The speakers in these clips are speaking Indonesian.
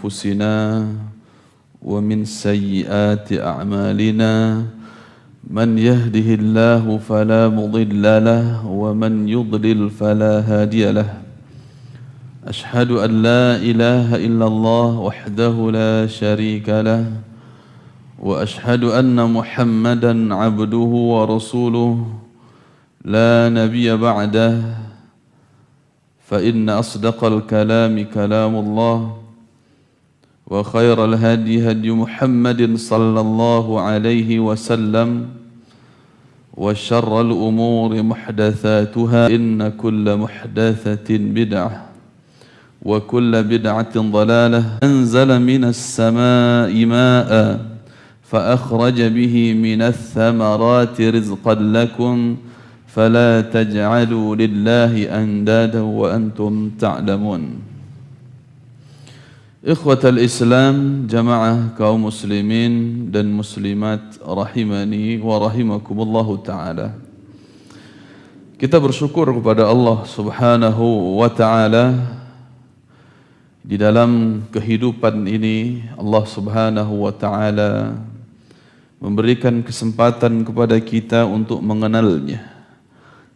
أنفسنا ومن سيئات أعمالنا من يهده الله فلا مضل له ومن يضلل فلا هادي له أشهد أن لا إله إلا الله وحده لا شريك له وأشهد أن محمدا عبده ورسوله لا نبي بعده فإن أصدق الكلام كلام الله وخير الهدي هدي محمد صلى الله عليه وسلم وشر الأمور محدثاتها إن كل محدثة بدعة وكل بدعة ضلالة أنزل من السماء ماء فأخرج به من الثمرات رزقا لكم فلا تجعلوا لله أندادا وأنتم تعلمون. Ikhwatal Islam, jamaah kaum muslimin dan muslimat rahimani wa rahimakumullahu ta'ala. Kita bersyukur kepada Allah subhanahu wa ta'ala. Di dalam kehidupan ini Allah subhanahu wa ta'ala memberikan kesempatan kepada kita untuk mengenalnya,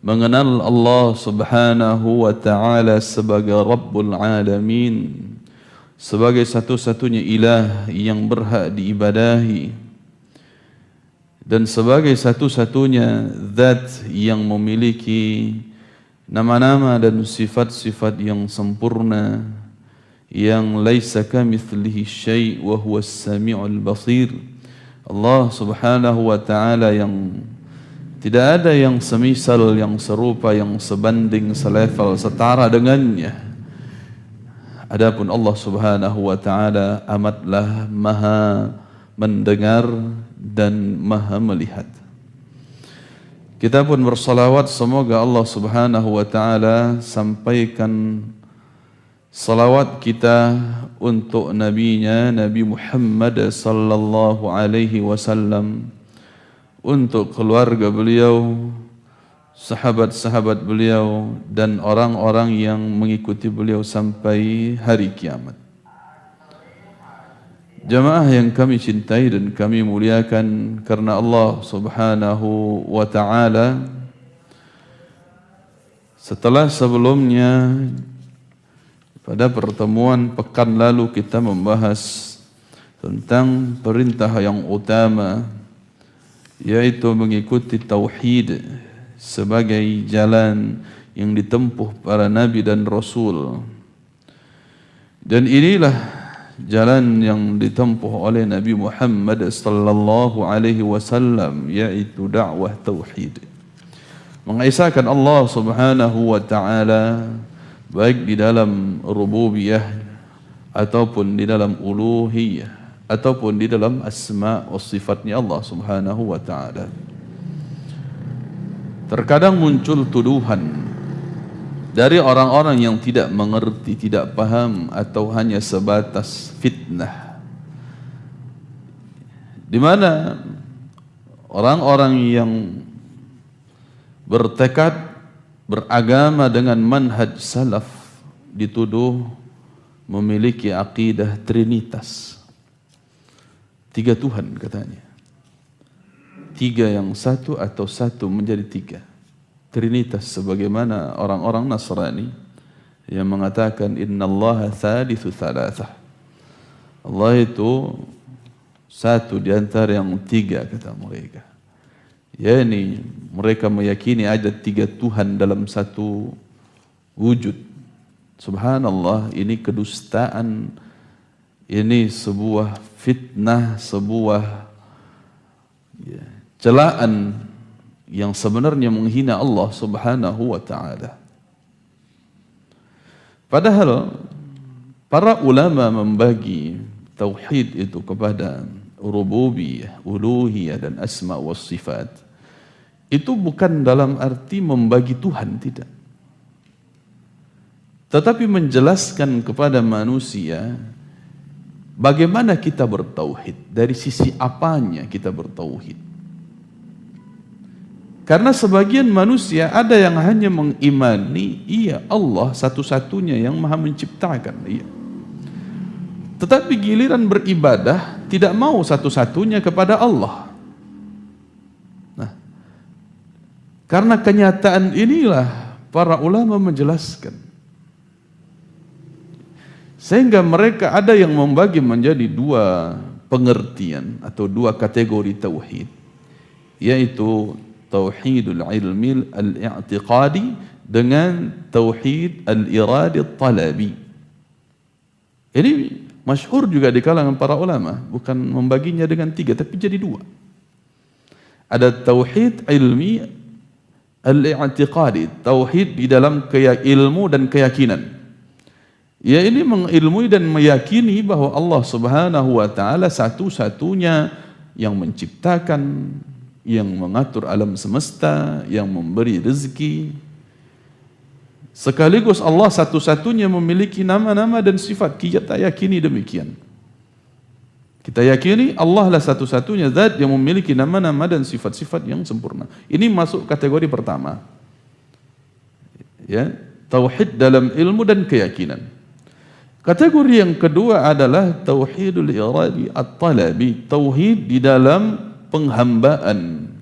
mengenal Allah subhanahu wa ta'ala sebagai Rabbul Alamin, sebagai satu-satunya ilah yang berhak diibadahi dan sebagai satu-satunya zat yang memiliki nama-nama dan sifat-sifat yang sempurna, yang laisa kamitslihi syai' wa huwas sami'ul basir. Allah subhanahu wa ta'ala yang tidak ada yang semisal, yang serupa, yang sebanding, selevel, setara dengannya. Adapun Allah subhanahu wa ta'ala amatlah maha mendengar dan maha melihat. Kita pun bersalawat semoga Allah subhanahu wa ta'ala sampaikan salawat kita untuk nabinya Nabi Muhammad sallallahu alaihi wasallam, untuk keluarga beliau, sahabat-sahabat beliau dan orang-orang yang mengikuti beliau sampai hari kiamat. Jamaah yang kami cintai dan kami muliakan karena Allah subhanahu wa ta'ala, setelah sebelumnya pada pertemuan pekan lalu kita membahas tentang perintah yang utama, yaitu mengikuti tauhid sebagai jalan yang ditempuh para nabi dan rasul. Dan inilah jalan yang ditempuh oleh Nabi Muhammad sallallahu alaihi wasallam, yaitu dakwah tauhid, mengesahkan Allah subhanahu wa ta'ala baik di dalam rububiyah ataupun di dalam uluhiyah ataupun di dalam asma wa sifatnya Allah subhanahu wa ta'ala. Terkadang muncul tuduhan dari orang-orang yang tidak mengerti, tidak paham, atau hanya sebatas fitnah, di mana orang-orang yang bertekad beragama dengan manhaj salaf dituduh memiliki akidah trinitas, tiga Tuhan katanya, tiga yang satu atau satu menjadi tiga, trinitas, sebagaimana orang-orang Nasrani yang mengatakan innallaha thalithu thalathah, Allah itu satu di antara yang tiga kata mereka. Yani mereka meyakini ada tiga Tuhan dalam satu wujud. Subhanallah, ini kedustaan, ini sebuah fitnah, sebuah celaan yang sebenarnya menghina Allah subhanahu wa ta'ala. Padahal para ulama membagi tauhid itu kepada rububiyah, uluhiyah dan asma wa sifat. Itu bukan dalam arti membagi Tuhan, tidak. Tetapi menjelaskan kepada manusia bagaimana kita bertauhid, dari sisi apanya kita bertauhid. Karena sebagian manusia ada yang hanya mengimani, iya Allah satu-satunya yang maha menciptakan, iya. Tetapi giliran beribadah tidak mau satu-satunya kepada Allah. Nah, karena kenyataan inilah para ulama menjelaskan. Sehingga mereka ada yang membagi menjadi dua pengertian atau dua kategori tauhid, yaitu tauhidul ilmi al-i'tiqadi dengan tauhid al-iradi al-talabi. Ini masyhur juga di kalangan para ulama, bukan membaginya dengan tiga tapi jadi dua. Ada tauhid ilmi al-i'tiqadi, tauhid di dalam ilmu dan keyakinan. Ya, ini mengilmui dan meyakini bahwa Allah Subhanahu wa taala satu-satunya yang menciptakan, yang mengatur alam semesta, yang memberi rezeki. Sekaligus Allah satu-satunya memiliki nama-nama dan sifat. Kita yakini demikian. Kita yakini Allah lah satu-satunya zat yang memiliki nama-nama dan sifat-sifat yang sempurna. Ini masuk kategori pertama. Ya, tauhid dalam ilmu dan keyakinan. Kategori yang kedua adalah tauhidul iradi at-talabi, tauhid di dalam penghambaan,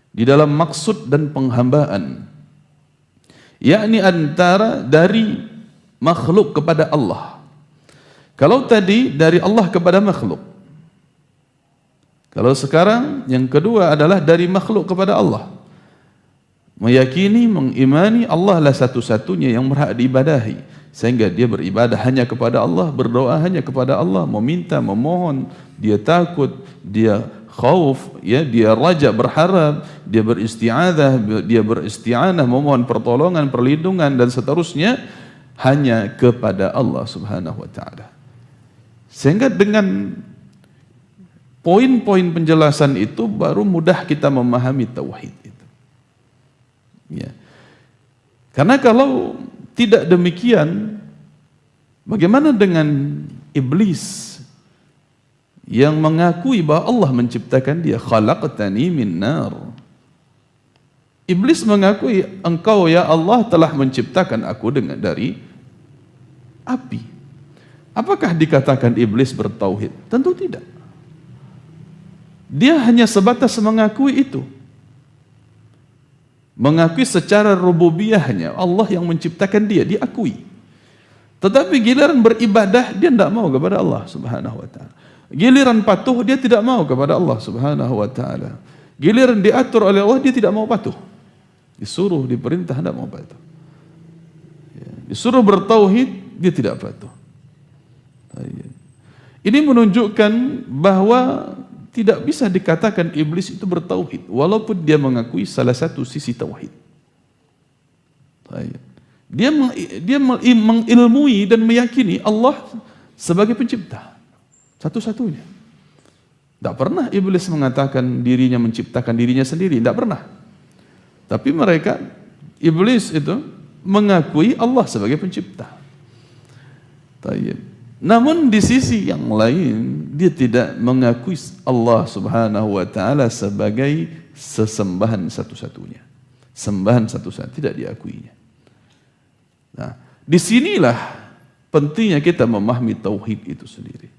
di dalam maksud dan penghambaan, yakni antara dari makhluk kepada Allah. Kalau tadi dari Allah kepada makhluk, kalau sekarang yang kedua adalah dari makhluk kepada Allah. Meyakini, mengimani Allah lah satu-satunya yang berhak diibadahi, sehingga dia beribadah hanya kepada Allah, berdoa hanya kepada Allah, meminta, memohon, dia takut, dia khauf, ya, dia raja, berharap, dia beristi'adzah, dia beristi'anah, memohon pertolongan, perlindungan dan seterusnya hanya kepada Allah Subhanahu wa taala. Sehingga dengan poin-poin penjelasan itu baru mudah kita memahami tauhid itu. Ya. Karena kalau tidak demikian, bagaimana dengan iblis yang mengakui bahwa Allah menciptakan dia? Khalaqtani min nar. Iblis mengakui, engkau ya Allah telah menciptakan aku dari api. Apakah dikatakan iblis bertauhid? Tentu tidak. Dia hanya sebatas mengakui itu. Mengakui secara rububiyahnya, Allah yang menciptakan dia, diakui. Tetapi giliran beribadah, dia tidak mau kepada Allah Subhanahu wa ta'ala. Giliran patuh, dia tidak mau kepada Allah Subhanahu wa ta'ala. Giliran diatur oleh Allah, dia tidak mau patuh. Disuruh, diperintah, tidak mau patuh. Disuruh bertauhid, dia tidak patuh. Ini menunjukkan bahwa tidak bisa dikatakan iblis itu bertauhid, walaupun dia mengakui salah satu sisi tauhid. Dia mengilmui dan meyakini Allah sebagai pencipta, satu-satunya. Tidak pernah iblis mengatakan dirinya menciptakan dirinya sendiri, tidak pernah. Tapi mereka, iblis itu mengakui Allah sebagai pencipta. Namun di sisi yang lain, dia tidak mengakui Allah Subhanahu wa ta'ala sebagai sesembahan satu-satunya. Sembahan satu-satunya, tidak diakuinya. Nah, disinilah pentingnya kita memahami tauhid itu sendiri.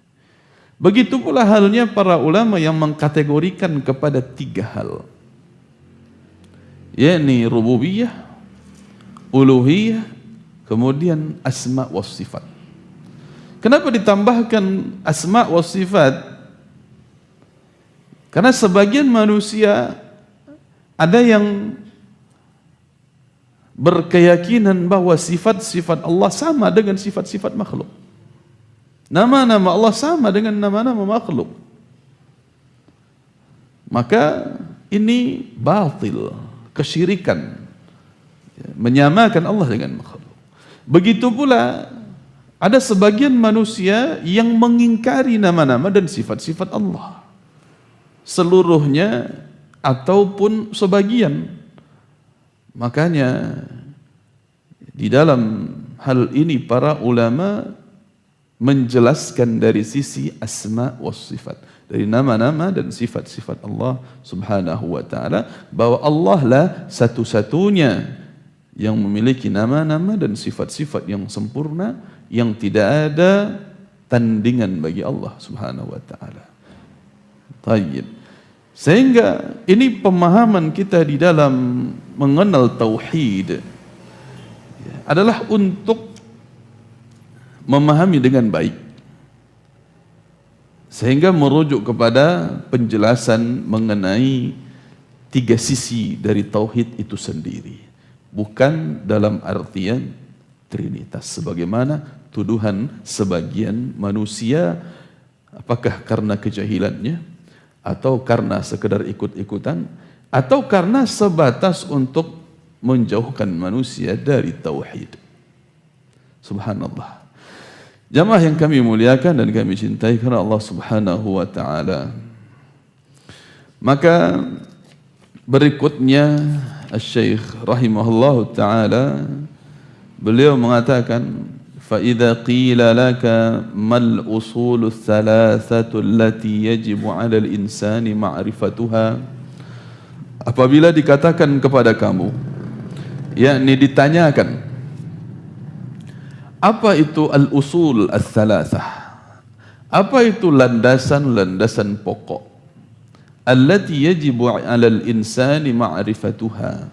Begitu pula halnya para ulama yang mengkategorikan kepada tiga hal, yakni rububiyah, uluhiyah, kemudian asma wa sifat. Kenapa ditambahkan asma wa sifat? Karena sebagian manusia ada yang berkeyakinan bahwa sifat-sifat Allah sama dengan sifat-sifat makhluk. Nama-nama Allah sama dengan nama-nama makhluk. Maka ini batil, kesyirikan, menyamakan Allah dengan makhluk. Begitu pula ada sebagian manusia yang mengingkari nama-nama dan sifat-sifat Allah, seluruhnya ataupun sebagian. Makanya di dalam hal ini para ulama menjelaskan dari sisi asma wa sifat, dari nama-nama dan sifat-sifat Allah Subhanahu wa ta'ala, bahwa Allah lah satu-satunya yang memiliki nama-nama dan sifat-sifat yang sempurna, yang tidak ada tandingan bagi Allah Subhanahu wa taala. Tayyib. Sehingga ini pemahaman kita di dalam mengenal tauhid adalah untuk memahami dengan baik, sehingga merujuk kepada penjelasan mengenai tiga sisi dari tauhid itu sendiri, bukan dalam artian trinitas sebagaimana tuduhan sebagian manusia, apakah karena kejahilannya atau karena sekedar ikut-ikutan atau karena sebatas untuk menjauhkan manusia dari tauhid. Subhanallah. Jamaah yang kami muliakan dan kami cintai karena Allah Subhanahu wa taala. Maka berikutnya Asy-Syaikh rahimahullahu taala beliau mengatakan فَإِذَا قِيلَ لَكَ مَا الْأُصُولُ الثَّلَاثَةُ الَّتِي يَجِبُ عَلَى الْإِنسَانِ مَعْرِفَتُهَا. Apabila dikatakan kepada kamu, yakni ditanyakan, apa itu al-usul ats-tsalatsah? Apa itu landasan-landasan pokok? Allati yajibu 'alal insani ma'rifatuha.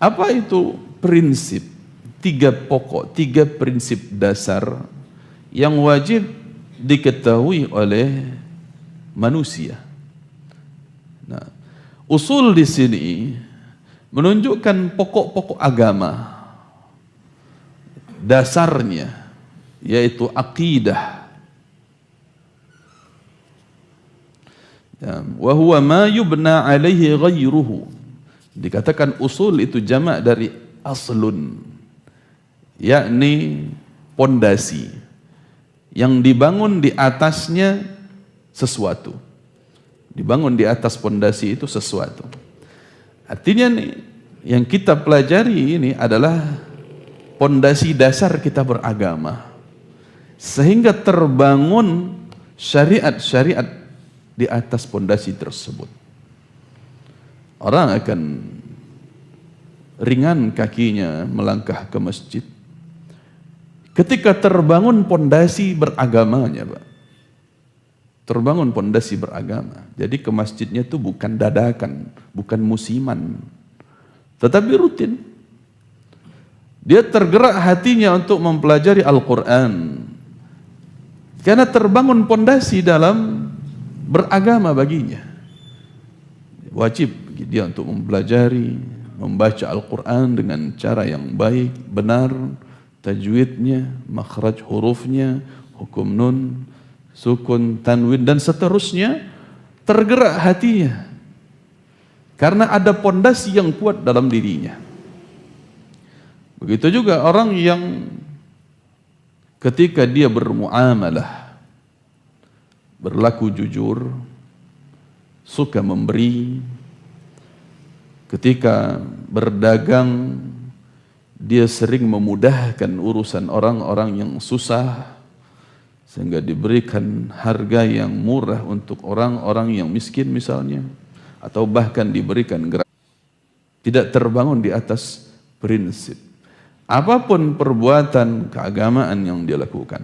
Apa itu prinsip? Tiga pokok, tiga prinsip dasar yang wajib diketahui oleh manusia. Nah, usul di sini menunjukkan pokok-pokok agama, dasarnya yaitu akidah. Wa huwa ma yubna alaihi ghairuhu. Dikatakan usul itu jamak dari aslun, yakni pondasi yang dibangun di atasnya sesuatu. Dibangun di atas pondasi itu sesuatu. Artinya nih, yang kita pelajari ini adalah pondasi dasar kita beragama, sehingga terbangun syariat-syariat di atas pondasi tersebut. Orang akan ringan kakinya melangkah ke masjid ketika terbangun pondasi beragamanya, Pak. Terbangun pondasi beragama. Jadi ke masjidnya itu bukan dadakan, bukan musiman, tetapi rutin. Dia tergerak hatinya untuk mempelajari Al-Quran karena terbangun pondasi dalam beragama baginya. Wajib dia untuk mempelajari, membaca Al-Quran dengan cara yang baik, benar, tajwidnya, makhraj hurufnya, hukum nun, sukun, tanwin, dan seterusnya. Tergerak hatinya karena ada pondasi yang kuat dalam dirinya. Begitu juga orang yang ketika dia bermuamalah, berlaku jujur, suka memberi, ketika berdagang dia sering memudahkan urusan orang-orang yang susah sehingga diberikan harga yang murah untuk orang-orang yang miskin misalnya, atau bahkan diberikan gratis. Tidak terbangun di atas prinsip. Apapun perbuatan keagamaan yang dia lakukan,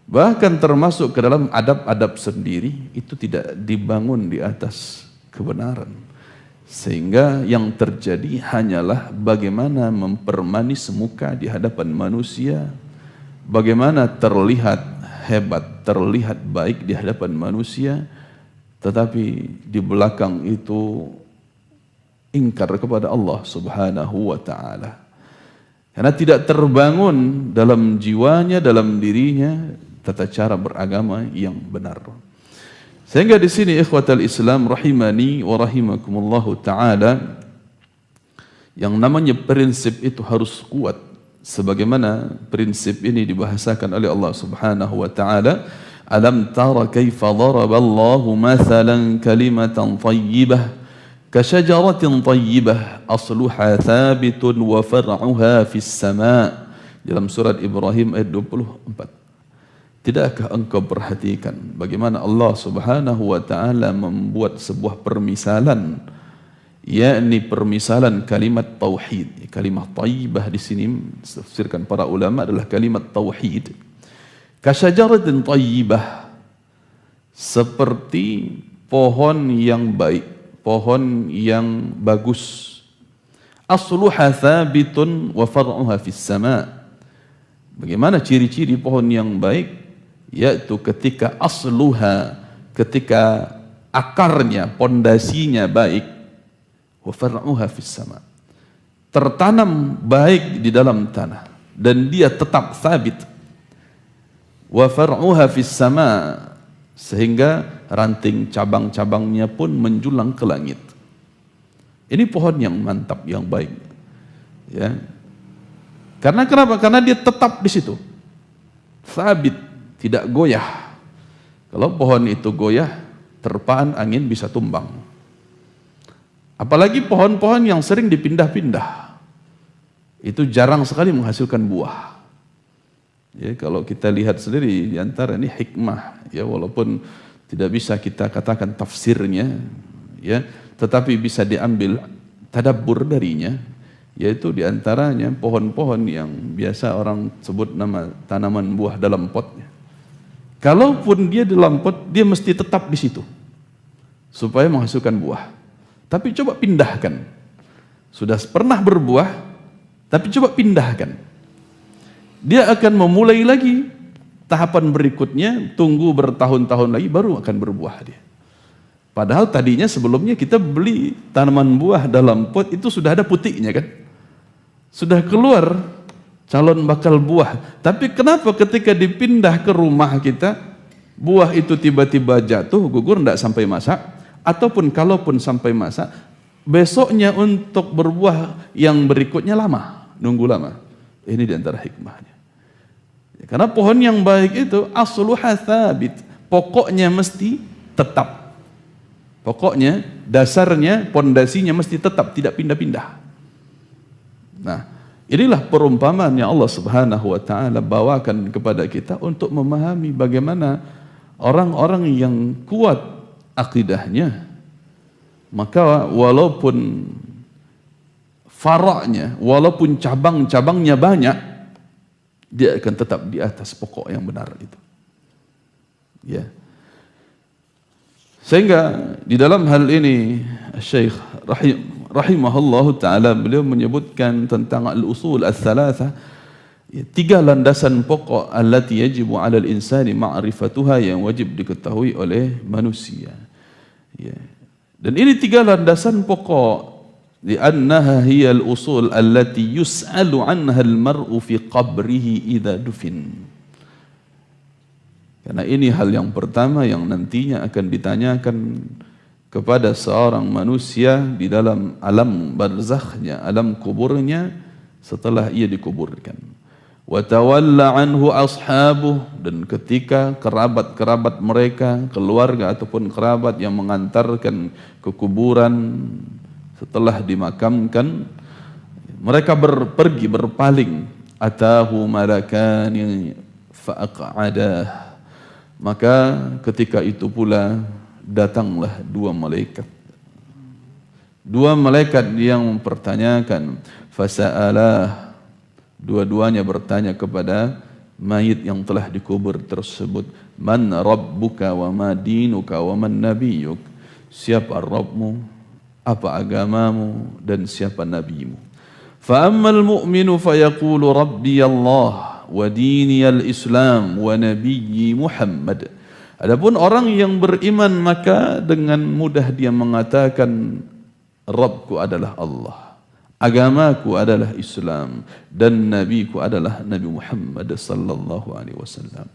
bahkan termasuk ke dalam adab-adab sendiri, itu tidak dibangun di atas kebenaran. Sehingga yang terjadi hanyalah bagaimana mempermanis muka di hadapan manusia, bagaimana terlihat hebat, terlihat baik di hadapan manusia, tetapi di belakang itu ingkar kepada Allah Subhanahu wa taala. Karena tidak terbangun dalam jiwanya, dalam dirinya tata cara beragama yang benar. Sehingga di sini ikhwatal Islam rahimani wa rahimakumullahu taala, yang namanya prinsip itu harus kuat, sebagaimana prinsip ini dibahasakan oleh Allah Subhanahu wa taala, alam tara kaifa daraballahu mathalan kalimatan thayyibah kasyajaratin thayyibah asluha thabitun wa far'uha fis sama', dalam surat Ibrahim ayat 24. Tidakkah engkau perhatikan bagaimana Allah Subhanahu wa taala membuat sebuah permisalan, yakni permisalan kalimat tauhid. Kalimat thayyibah di sini ditafsirkan para ulama adalah kalimat tauhid. Kasyajaratin thayyibah, seperti pohon yang baik, pohon yang bagus. Asluha thabitun wa far'uha fis sama'. Bagaimana ciri-ciri pohon yang baik? Yaitu ketika asluha, ketika akarnya, pondasinya baik, wa far'uha fis sama'. Tertanam baik di dalam tanah dan dia tetap sabit. Wa far'uha fis sama', sehingga ranting cabang-cabangnya pun menjulang ke langit. Ini pohon yang mantap, yang baik. Ya. Karena kenapa? Karena dia tetap di situ. Sabit, tidak goyah. Kalau pohon itu goyah, terpaan angin bisa tumbang. Apalagi pohon-pohon yang sering dipindah-pindah. Itu jarang sekali menghasilkan buah. Ya, kalau kita lihat sendiri di antara ini hikmah, ya, walaupun tidak bisa kita katakan tafsirnya, ya, tetapi bisa diambil tadabbur darinya, yaitu di antaranya pohon-pohon yang biasa orang sebut nama tanaman buah dalam pot. Kalaupun dia dalam pot, dia mesti tetap di situ supaya menghasilkan buah. Tapi coba pindahkan. Sudah pernah berbuah, tapi coba pindahkan. Dia akan memulai lagi tahapan berikutnya, tunggu bertahun-tahun lagi baru akan berbuah dia. Padahal tadinya sebelumnya kita beli tanaman buah dalam pot itu sudah ada putiknya kan? Sudah keluar calon bakal buah. Tapi kenapa ketika dipindah ke rumah kita, buah itu tiba-tiba jatuh, gugur, tidak sampai masak, ataupun kalaupun sampai masak, besoknya untuk berbuah yang berikutnya lama, nunggu lama. Ini diantara hikmahnya. Karena pohon yang baik itu asluha thabit, pokoknya mesti tetap. Pokoknya dasarnya, pondasinya mesti tetap, tidak pindah-pindah. Nah, inilah perumpamaan yang Allah Subhanahu wa taala bawakan kepada kita untuk memahami bagaimana orang-orang yang kuat akidahnya, maka walaupun faraknya, walaupun cabang-cabangnya banyak, dia akan tetap di atas pokok yang benar itu. Ya. Sehingga di dalam hal ini Syekh rahimahullah ta'ala beliau menyebutkan tentang al-usul al-thalatha, tiga landasan pokok allati yajibu 'ala al-insani ma'rifatuha, yang wajib diketahui oleh manusia. Ya. Dan ini tiga landasan pokok, li'annaha hiya al-usul allati yus'alu 'anha al-mar'u fi qabrihi idza dufin. Karena ini hal yang pertama yang nantinya akan ditanyakan kepada seorang manusia di dalam alam barzakhnya, alam kuburnya setelah ia dikuburkan. Wa tawalla anhu ashabuh, dan ketika kerabat-kerabat mereka, keluarga ataupun kerabat yang mengantarkan ke kuburan setelah dimakamkan, mereka pergi berpaling, atahu malakani fa'aq'adah. Maka ketika itu pula datanglah dua malaikat. Dua malaikat yang mempertanyakan, fasa'alah, dua-duanya bertanya kepada mayit yang telah dikubur tersebut, man rabbuka wa ma dinuka wa man nabiyyuk, siapa Rabbmu, apa agamamu, dan siapa nabimu. Fa ammal mu'minu fayaqulu rabbi Allah wa diniyal Islam wa nabiyyi Muhammad. Adapun orang yang beriman, maka dengan mudah dia mengatakan, Rabbku adalah Allah, agamaku adalah Islam, dan nabiku adalah Nabi Muhammad sallallahu alaihi wasallam.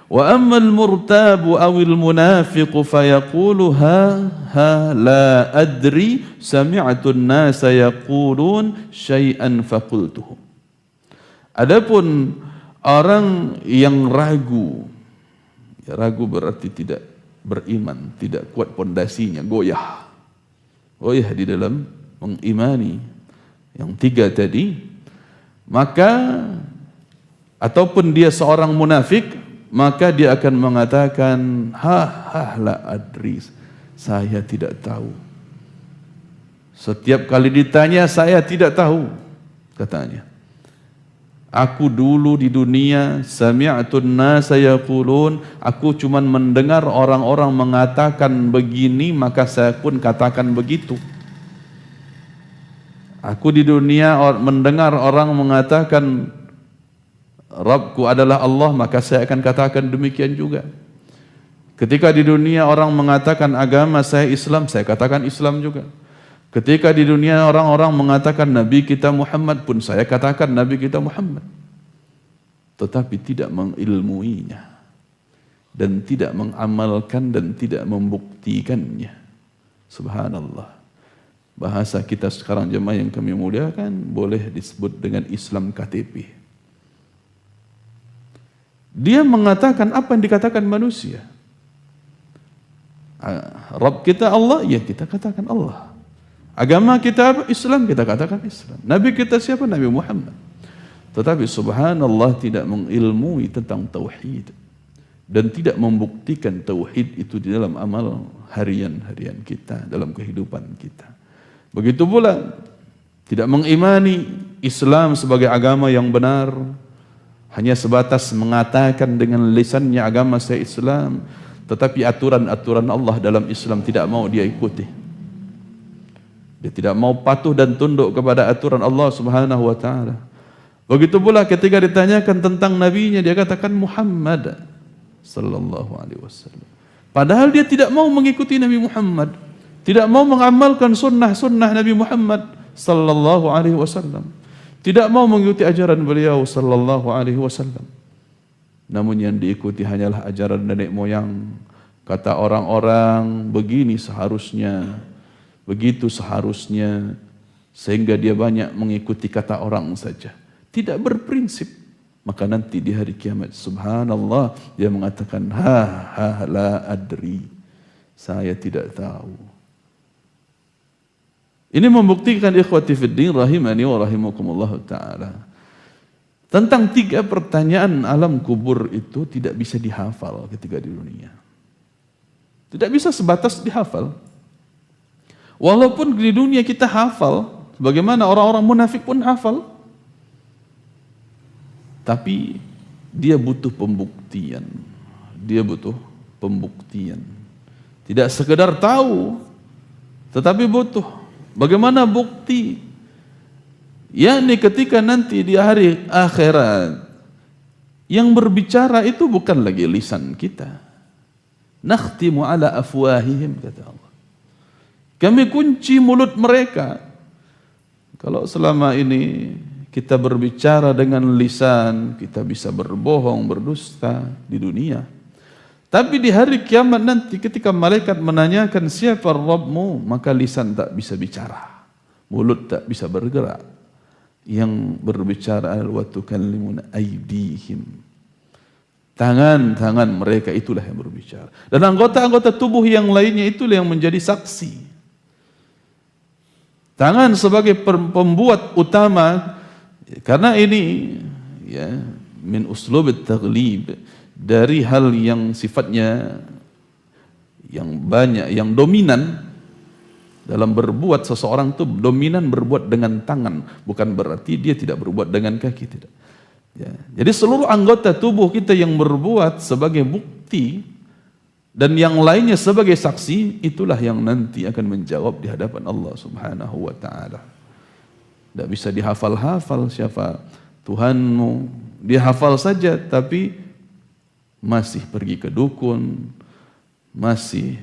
Wa ammal murtabu awil munafiqu fayaqulu ha la adri sami'tu an-nasa yaqulun syai'an faqultuhu. Adapun orang yang ragu, ya, ragu berarti tidak beriman, tidak kuat pondasinya, goyah di dalam mengimani yang tiga tadi, maka ataupun dia seorang munafik, maka dia akan mengatakan la adri, saya tidak tahu. Setiap kali ditanya, saya tidak tahu, katanya. Aku dulu di dunia sami'tun nasa yaqulun, aku cuman mendengar orang-orang mengatakan begini, maka saya pun katakan begitu. Aku di dunia mendengar orang mengatakan Rabbku adalah Allah, maka saya akan katakan demikian juga. Ketika di dunia orang mengatakan agama saya Islam, saya katakan Islam juga. Ketika di dunia orang-orang mengatakan Nabi kita Muhammad pun, saya katakan Nabi kita Muhammad. Tetapi tidak mengilmuinya, dan tidak mengamalkan, dan tidak membuktikannya. Subhanallah. Bahasa kita sekarang jemaah yang kami muliakan boleh disebut dengan Islam KTP. Dia mengatakan apa yang dikatakan manusia. Rabb kita Allah, ya kita katakan Allah. Agama kita apa? Islam, kita katakan Islam. Nabi kita siapa? Nabi Muhammad. Tetapi subhanallah tidak mengilmui tentang tauhid dan tidak membuktikan tauhid itu di dalam amal harian-harian kita, dalam kehidupan kita. Begitu pula tidak mengimani Islam sebagai agama yang benar, hanya sebatas mengatakan dengan lisannya agama saya Islam, tetapi aturan-aturan Allah dalam Islam tidak mau dia ikuti. Dia tidak mau patuh dan tunduk kepada aturan Allah Subhanahu wa taala. Begitu pula ketika ditanyakan tentang nabinya, dia katakan Muhammad sallallahu alaihi wasallam. Padahal dia tidak mau mengikuti Nabi Muhammad, tidak mau mengamalkan sunnah-sunnah Nabi Muhammad sallallahu alaihi wasallam. Tidak mau mengikuti ajaran beliau sallallahu alaihi wasallam. Namun yang diikuti hanyalah ajaran nenek moyang. Kata orang-orang begini seharusnya, begitu seharusnya, sehingga dia banyak mengikuti kata orang saja. Tidak berprinsip. Maka nanti di hari kiamat, subhanallah, dia mengatakan la adri. Saya tidak tahu. Ini membuktikan ikhwati fiddin rahimani wa rahimakumullah ta'ala. Tentang 3 pertanyaan alam kubur itu tidak bisa dihafal ketika di dunia. Tidak bisa sebatas dihafal. Walaupun di dunia kita hafal, bagaimana orang-orang munafik pun hafal. Tapi dia butuh pembuktian. Dia butuh pembuktian. Tidak sekedar tahu, tetapi butuh. Bagaimana bukti? Yakni ketika nanti di hari akhirat yang berbicara itu bukan lagi lisan kita. Nakhtimu ala afwahihim, kata Allah. Kami kunci mulut mereka. Kalau selama ini kita berbicara dengan lisan, kita bisa berbohong, berdusta di dunia. Tapi di hari kiamat nanti ketika malaikat menanyakan siapa Rabbmu, maka lisan tak bisa bicara, mulut tak bisa bergerak. Yang berbicara wa tukallimuna aydihim. Tangan-tangan mereka itulah yang berbicara. Dan anggota-anggota tubuh yang lainnya itulah yang menjadi saksi. Tangan sebagai pembuat utama, karena ini ya min uslubit taghlib, dari hal yang sifatnya yang banyak, yang dominan dalam berbuat. Seseorang itu dominan berbuat dengan tangan, bukan berarti dia tidak berbuat dengan kaki, tidak. Ya. Jadi seluruh anggota tubuh kita yang berbuat sebagai bukti dan yang lainnya sebagai saksi, itulah yang nanti akan menjawab di hadapan Allah Subhanahu wa taala. Tidak bisa dihafal-hafal siapa Tuhanmu, dia hafal saja tapi masih pergi ke dukun, masih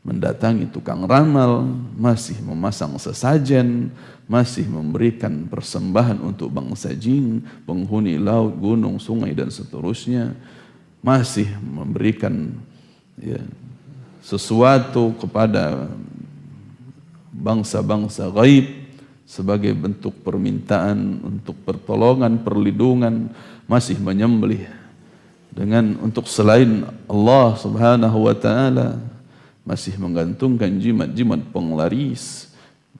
mendatangi tukang ramal, masih memasang sesajen, masih memberikan persembahan untuk bangsa jin, penghuni laut, gunung, sungai dan seterusnya, masih memberikan ya, sesuatu kepada bangsa-bangsa gaib sebagai bentuk permintaan untuk pertolongan, perlindungan, masih menyembelih dengan untuk selain Allah Subhanahu wa taala, masih menggantungkan jimat-jimat penglaris,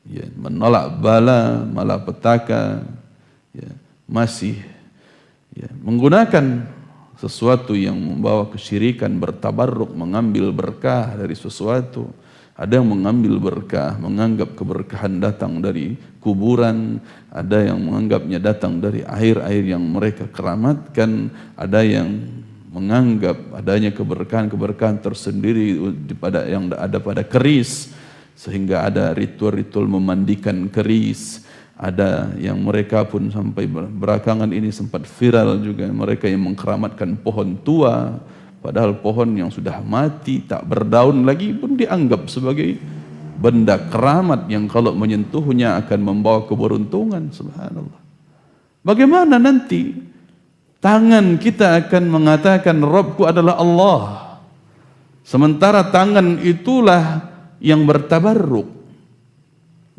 ya, menolak bala, malapetaka, ya, masih ya, menggunakan sesuatu yang membawa kesyirikan, bertabarruk, mengambil berkah dari sesuatu, Ada yang mengambil berkah, menganggap keberkahan datang dari kuburan, ada yang menganggapnya datang dari air-air yang mereka keramatkan, ada yang menganggap adanya keberkahan-keberkahan tersendiri pada yang ada pada keris, sehingga ada ritual-ritual memandikan keris. Ada yang mereka pun sampai belakangan ini sempat viral juga, mereka yang mengkeramatkan pohon tua, padahal pohon yang sudah mati, tak berdaun lagi pun dianggap sebagai benda keramat yang kalau menyentuhnya akan membawa keberuntungan. Subhanallah. Bagaimana nanti tangan kita akan mengatakan Rabbku adalah Allah, sementara tangan itulah yang bertabarruk,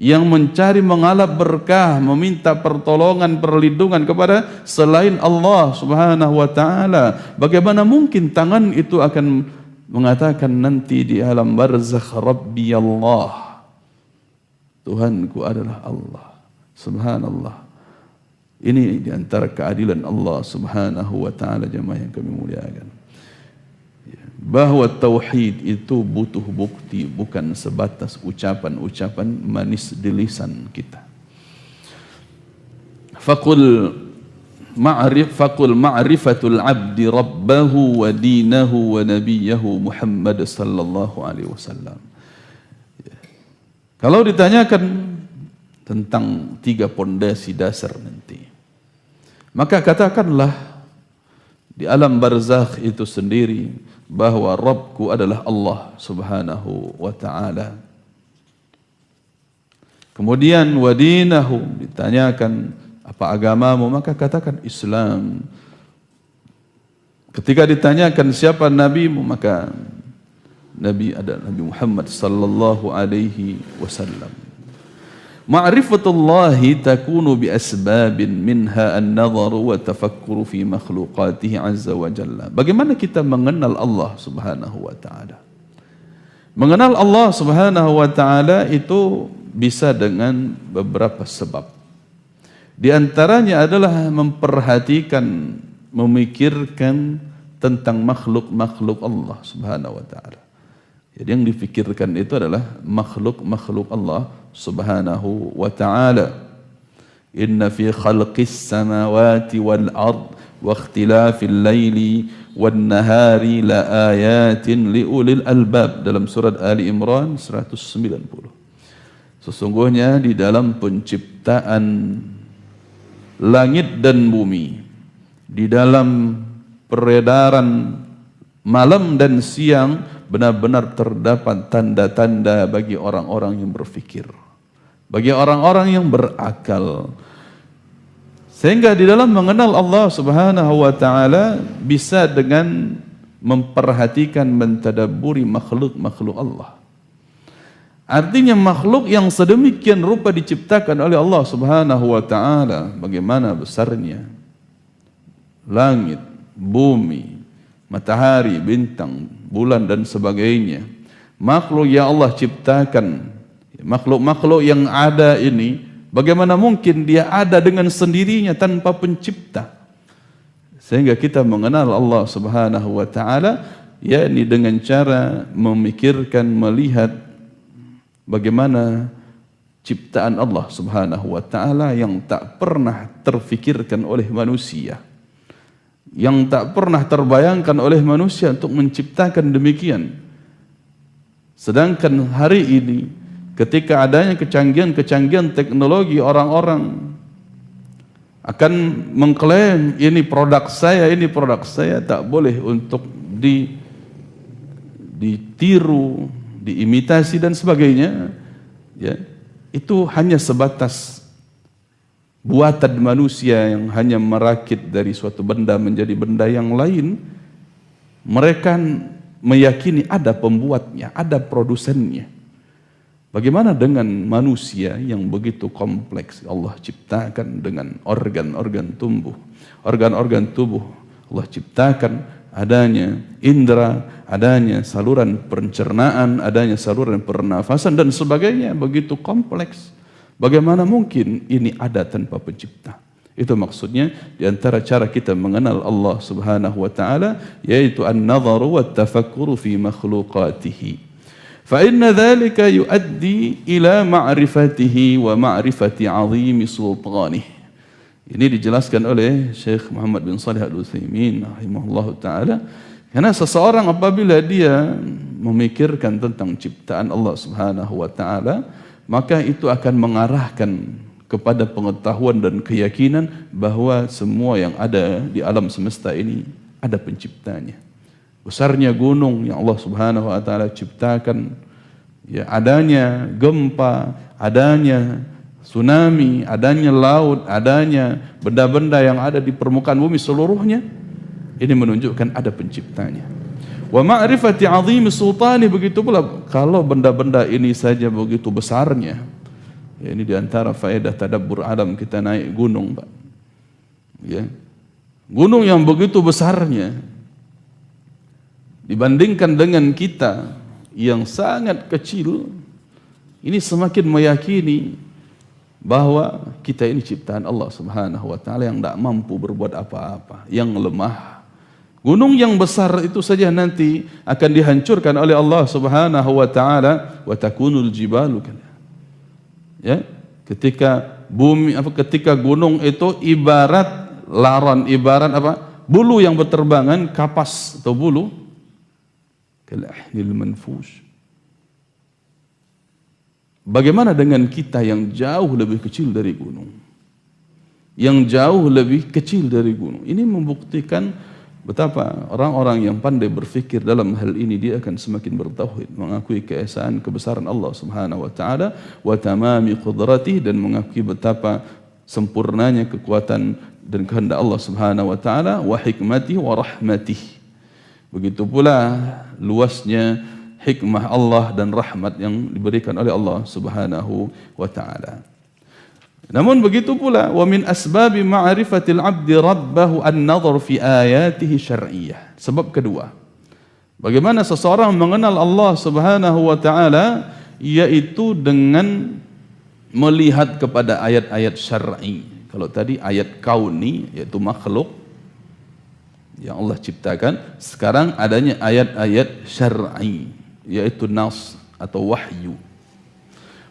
yang mencari mengalap berkah, meminta pertolongan, perlindungan kepada selain Allah Subhanahu wa taala. Bagaimana mungkin tangan itu akan mengatakan nanti di alam barzakh Rabbi Allah, Tuhanku adalah Allah. Subhanallah. Ini di antara keadilan Allah Subhanahu wa taala, jemaah yang kami muliakan. Bahwa tauhid itu butuh bukti, bukan sebatas ucapan-ucapan manis di lisan kita. Faqul ma'rifatul abdi rabbahu wa dinahu wa nabiyahu Muhammad sallallahu alaihi wasallam. Kalau ditanyakan tentang 3 pondasi dasar nanti, maka katakanlah di alam barzakh itu sendiri bahwa Rabbku adalah Allah Subhanahu wa ta'ala. Kemudian wadinahu, ditanyakan apa agamamu, maka katakan Islam. Ketika ditanyakan siapa nabimu, maka Nabi adalah Nabi Muhammad sallallahu alaihi wasallam. Ma'rifatullahi takunu bi asbabin minha an-nadhar wa tafakkuru fi makhluqatihi azza wa jalla. Bagaimana kita mengenal Allah Subhanahu wa taala? Mengenal Allah Subhanahu wa taala itu bisa dengan beberapa sebab. Di antaranya adalah memperhatikan, memikirkan tentang makhluk-makhluk Allah Subhanahu wa taala. Jadi yang difikirkan itu adalah makhluk-makhluk Allah Subhanahu wa ta'ala. Inna fi khalqis samawati wal ard wa ikhtilafil laili wan nahari la ayatin li ulil albab, dalam surat Ali Imran 190. Sesungguhnya di dalam penciptaan langit dan bumi, di dalam peredaran malam dan siang, benar-benar terdapat tanda-tanda bagi orang-orang yang berfikir, bagi orang-orang yang berakal. Sehingga di dalam mengenal Allah Subhanahu wa taala bisa dengan memperhatikan, mentadabburi makhluk-makhluk Allah. Artinya makhluk yang sedemikian rupa diciptakan oleh Allah Subhanahu wa taala, bagaimana besarnya langit, bumi, matahari, bintang, bulan dan sebagainya. Makhluk yang Allah ciptakan, makhluk-makhluk yang ada ini, bagaimana mungkin dia ada dengan sendirinya tanpa pencipta? Sehingga kita mengenal Allah Subhanahu wa taala yakni dengan cara memikirkan, melihat bagaimana ciptaan Allah Subhanahu wa taala yang tak pernah terfikirkan oleh manusia, yang tak pernah terbayangkan oleh manusia untuk menciptakan demikian. Sedangkan hari ini ketika adanya kecanggihan-kecanggihan teknologi, orang-orang akan mengklaim ini produk saya, tak boleh untuk ditiru, diimitasi dan sebagainya. Ya, itu hanya sebatas buatan manusia yang hanya merakit dari suatu benda menjadi benda yang lain. Mereka meyakini ada pembuatnya, ada produsennya. Bagaimana dengan manusia yang begitu kompleks Allah ciptakan dengan organ-organ tubuh. Organ-organ tubuh Allah ciptakan adanya indera, adanya saluran pencernaan, adanya saluran pernafasan dan sebagainya, begitu kompleks. Bagaimana mungkin ini ada tanpa pencipta? Itu maksudnya di antara cara kita mengenal Allah Subhanahu wa taala yaitu an-nadharu wat tafakkuru fi makhluqatihi. Fa inna dzalika yuaddi ila ma'rifatihi wa ma'rifati 'azimi sultanih. Ini dijelaskan oleh Syekh Muhammad bin Shalih Al-Utsaimin rahimahullahu taala. Karena seseorang apabila dia memikirkan tentang ciptaan Allah Subhanahu wa taala, maka itu akan mengarahkan kepada pengetahuan dan keyakinan bahwa semua yang ada di alam semesta ini ada penciptanya. Besarnya gunung yang Allah Subhanahu wa taala ciptakan, ya, adanya gempa, adanya tsunami, adanya laut, adanya benda-benda yang ada di permukaan bumi seluruhnya, ini menunjukkan ada penciptanya. Wa ma'rifati 'azimi sultani, begitu pula kalau benda-benda ini saja begitu besarnya. Ya, ini diantara faedah tadabbur alam kita naik gunung, Pak. Ya. Gunung yang begitu besarnya dibandingkan dengan kita yang sangat kecil, ini semakin meyakini bahwa kita ini ciptaan Allah Subhanahu wa taala yang tidak mampu berbuat apa-apa, yang lemah. Gunung yang besar itu saja nanti akan dihancurkan oleh Allah Subhanahu wa taala, wa takunul jibalu. Ya, ketika ketika gunung itu ibarat laron, ibarat apa? Bulu yang berterbangan, kapas atau bulu, kalahnil manfush. Bagaimana dengan kita yang jauh lebih kecil dari gunung? Yang jauh lebih kecil dari gunung. Ini membuktikan betapa orang-orang yang pandai berfikir dalam hal ini, dia akan semakin bertauhid, mengakui keesaan kebesaran Allah Subhanahu wa taala wa tamami qudratihi, dan mengakui betapa sempurnanya kekuatan dan kehendak Allah Subhanahu wa taala, wa hikmatihi wa rahmatihi. Begitu pula luasnya hikmah Allah dan rahmat yang diberikan oleh Allah Subhanahu wa taala. Namun begitu pula wa min asbabi ma'rifatil 'abdi rabbahu an-nadhar fi ayatihi syar'iyyah. Sebab kedua, bagaimana seseorang mengenal Allah Subhanahu wa taala, yaitu dengan melihat kepada ayat-ayat syar'i. Kalau tadi ayat kauni, yaitu makhluk yang Allah ciptakan, sekarang adanya ayat-ayat syar'i, yaitu nas atau wahyu.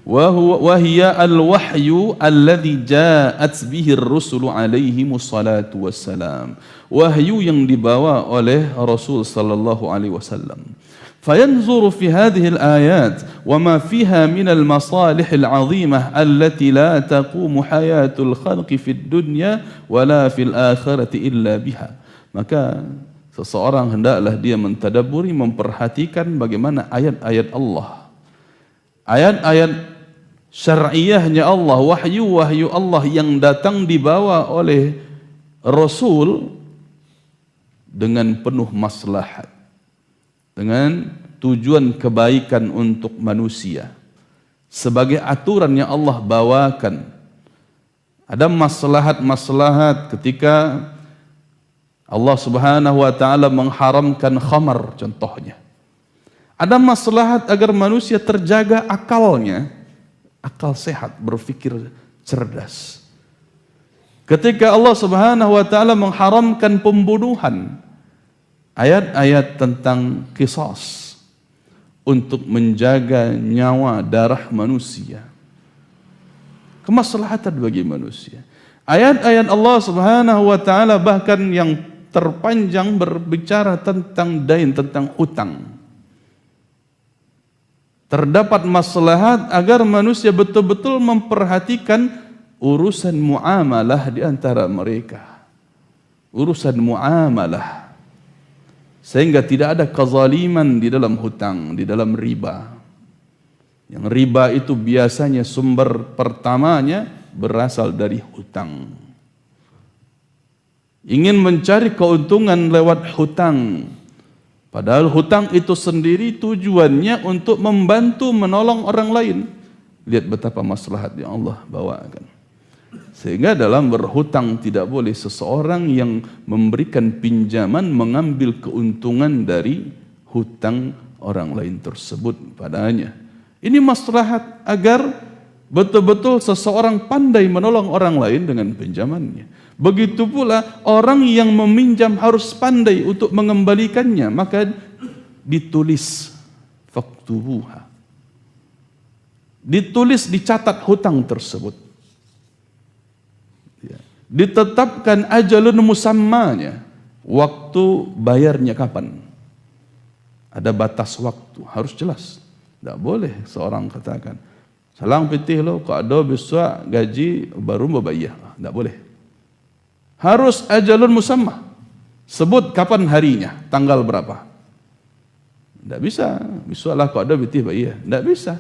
Wa hiya al-wahyu alladhi ja'at bihi ar-rusul alaihi wassalatu wassalam. Wahyu yang dibawa oleh Rasul sallallahu alaihi wasallam. فينظر في هذه الآيات وما فيها من المصالح العظيمة التي لا تقوم حياة الخلق في الدنيا ولا في الآخرة إلا بها. Maka seseorang hendaklah dia mentadabburi, memperhatikan bagaimana ayat-ayat Allah, ayat-ayat syar'iyahnya Allah, wahyu-wahyu Allah yang datang dibawa oleh Rasul dengan penuh maslahat, dengan tujuan kebaikan untuk manusia, sebagai aturan yang Allah bawakan. Ada maslahat-maslahat ketika Allah Subhanahu wa taala mengharamkan khamar contohnya. Ada maslahat agar manusia terjaga akalnya, akal sehat, berpikir cerdas. Ketika Allah Subhanahu wa taala mengharamkan pembunuhan, ayat-ayat tentang qisas untuk menjaga nyawa darah manusia, kemaslahatan bagi manusia. Ayat-ayat Allah Subhanahu wa taala bahkan yang terpanjang berbicara tentang dain, tentang hutang. Terdapat maslahat agar manusia betul-betul memperhatikan urusan muamalah di antara mereka. Urusan muamalah. Sehingga tidak ada kezaliman di dalam hutang, di dalam riba. Yang riba itu biasanya sumber pertamanya berasal dari hutang. Ingin mencari keuntungan lewat hutang, padahal hutang itu sendiri tujuannya untuk membantu menolong orang lain. Lihat betapa maslahat yang Allah bawakan. Sehingga dalam berhutang tidak boleh seseorang yang memberikan pinjaman mengambil keuntungan dari hutang orang lain tersebut padanya. Ini maslahat agar betul-betul seseorang pandai menolong orang lain dengan pinjamannya. Begitu pula orang yang meminjam harus pandai untuk mengembalikannya, maka ditulis faktubuha. ditulis, dicatat hutang tersebut. Ya. Ditetapkan ajalun musammanya, waktu bayarnya kapan. Ada batas waktu, harus jelas. Tidak boleh seorang katakan, salang pitih lo, kok ada besok gaji baru membayar. Tidak boleh. Harus ajalun musamma. Sebut kapan harinya, tanggal berapa. Tidak bisa, besoklah kok ada pitih bayar. Tidak bisa.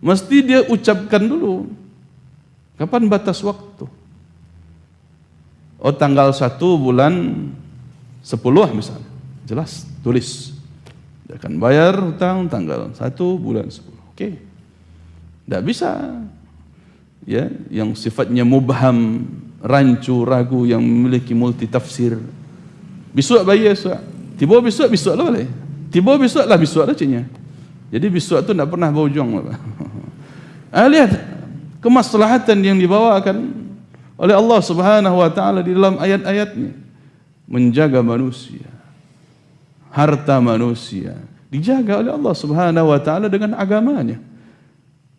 Mesti dia ucapkan dulu. Kapan batas waktu? Oh, tanggal 1 bulan 10 misalnya. Jelas, tulis. Dia akan bayar hutang tanggal 1 bulan 10. Oke. Tidak bisa. Ya, yang sifatnya mubham, rancu, ragu, yang memiliki multi tafsir. Besok bayar besok. Tiba besok lah boleh. Tiba besok lah caknya. Jadi besok tu tidak pernah berujung. Lihat kemaslahatan yang dibawakan oleh Allah Subhanahu wa taala di dalam ayat-ayatnya. Menjaga manusia, harta manusia dijaga oleh Allah Subhanahu wa taala dengan agamanya.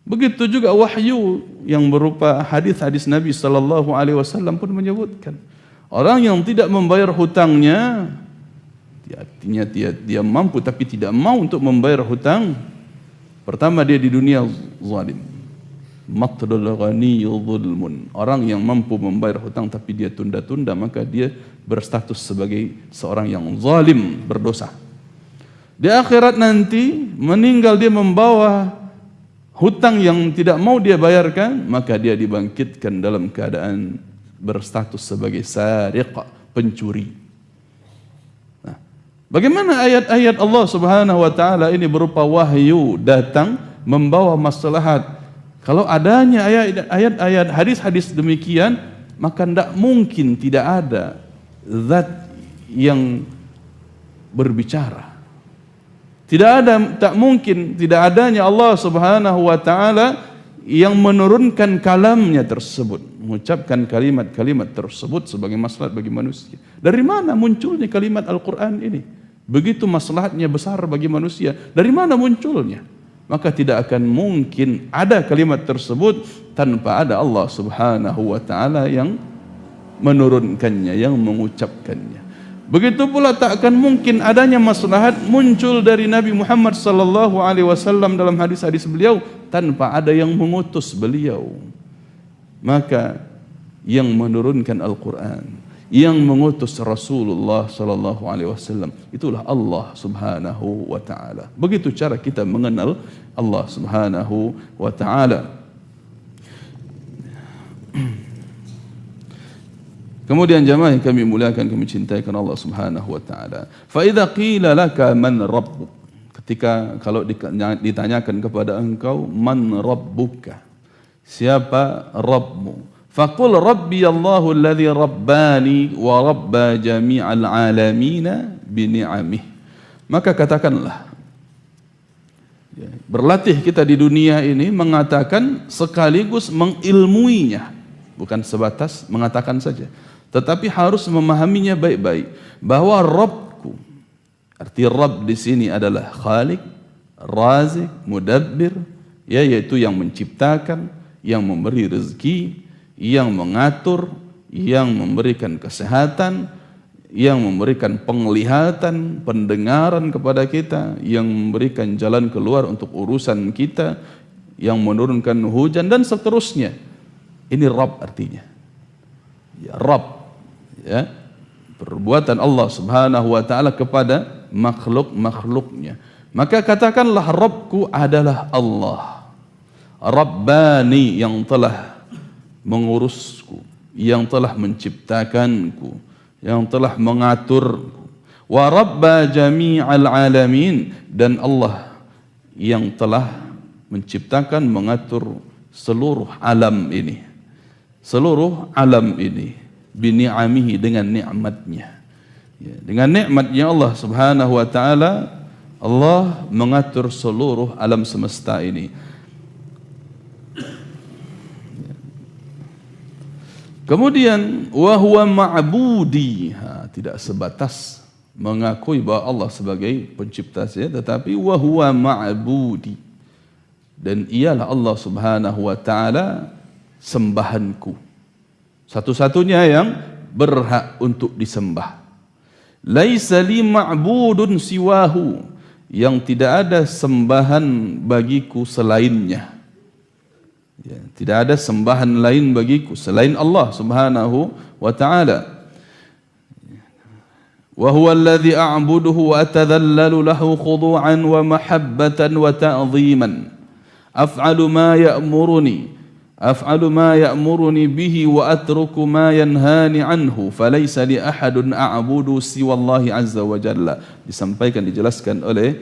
Begitu juga wahyu yang berupa hadis-hadis Nabi sallallahu alaihi wasallam pun menyebutkan orang yang tidak membayar hutangnya, artinya dia mampu tapi tidak mau untuk membayar hutang. Pertama, dia di dunia zalim. Matlul ghani zulmun. Orang yang mampu membayar hutang tapi dia tunda-tunda, maka dia berstatus sebagai seorang yang zalim, berdosa. Di akhirat nanti meninggal dia membawa hutang yang tidak mau dia bayarkan, maka dia dibangkitkan dalam keadaan berstatus sebagai sariq, pencuri. Nah, bagaimana ayat-ayat Allah Subhanahu wa taala ini berupa wahyu datang membawa maslahat. Kalau adanya ayat-ayat, hadis-hadis demikian, maka tidak mungkin tidak ada zat yang berbicara. Tak mungkin tidak adanya Allah Subhanahu wa taala yang menurunkan kalamnya tersebut, mengucapkan kalimat-kalimat tersebut sebagai maslahat bagi manusia. Dari mana munculnya kalimat Al-Quran ini? Begitu maslahatnya besar bagi manusia. Dari mana munculnya? Maka tidak akan mungkin ada kalimat tersebut tanpa ada Allah Subhanahu wa taala yang menurunkannya, yang mengucapkannya. Begitu pula tak akan mungkin adanya maslahat muncul dari Nabi Muhammad sallallahu alaihi wasallam dalam hadis-hadis beliau tanpa ada yang mengutus beliau. Maka yang menurunkan Al-Quran, yang mengutus Rasulullah sallallahu alaihi wasallam, itulah Allah Subhanahu wa taala. Begitu cara kita mengenal Allah Subhanahu wa taala. Kemudian jamaah yang kami muliakan, kami cintai karena Allah Subhanahu wa taala. Fa idza qila laka man rabbuk, ketika kalau ditanyakan kepada engkau, man rabbuka, siapa Rabbmu? Faqul rabbi Allahu alladhi rabbani wa rabba jami'al alamina bi ni'amih. Maka katakanlah, berlatih kita di dunia ini mengatakan sekaligus mengilmuinya, bukan sebatas mengatakan saja, tetapi harus memahaminya baik-baik bahwa Rabbku, arti Rabb di sini adalah Khaliq, Razik, Mudabbir, yaitu yang menciptakan, yang memberi rezeki, yang mengatur, yang memberikan kesehatan, yang memberikan penglihatan, pendengaran kepada kita, yang memberikan jalan keluar untuk urusan kita, yang menurunkan hujan dan seterusnya. Ini Rabb artinya. Ya, Rabb. Ya, perbuatan Allah Subhanahu wa taala kepada makhluk-makhluknya. Maka katakanlah Rabbku adalah Allah. Rabbani, yang telah mengurusku, yang telah menciptakanku, yang telah mengaturku. Wa rabba jami'al alamin, dan Allah yang telah menciptakan, mengatur seluruh alam ini. Seluruh alam ini bini'amihi, dengan nikmatnya. Ya, dengan nikmatnya Allah Subhanahu wa taala, Allah mengatur seluruh alam semesta ini. Kemudian wa huwa ma'budi, tidak sebatas mengakui bahwa Allah sebagai pencipta saja, tetapi wa huwa ma'budi, dan ialah Allah Subhanahu wa taala sembahanku, satu-satunya yang berhak untuk disembah. Laisa li ma'budun siwahu, yang tidak ada sembahan bagiku selainnya. Ya, tidak ada sembahan lain bagiku selain Allah Subhanahu wa taala. Wa huwa alladhi a'buduhu wa atadhallalu lahu khudu'an wa mahabbatan wa ta'dhiman. Af'alu ma ya'muruni bihi wa atruku ma yanhani anhu falaysa li ahadun a'budu siwallahi azza wa jalla. Disampaikan, dijelaskan oleh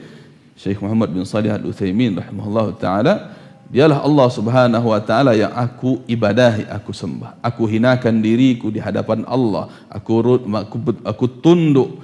Syekh Muhammad bin Shalih Al-Utsaimin rahimahullahu taala, dialah Allah Subhanahu wa taala yang aku ibadahi, aku sembah. Aku hinakan diriku di hadapan Allah. Aku tunduk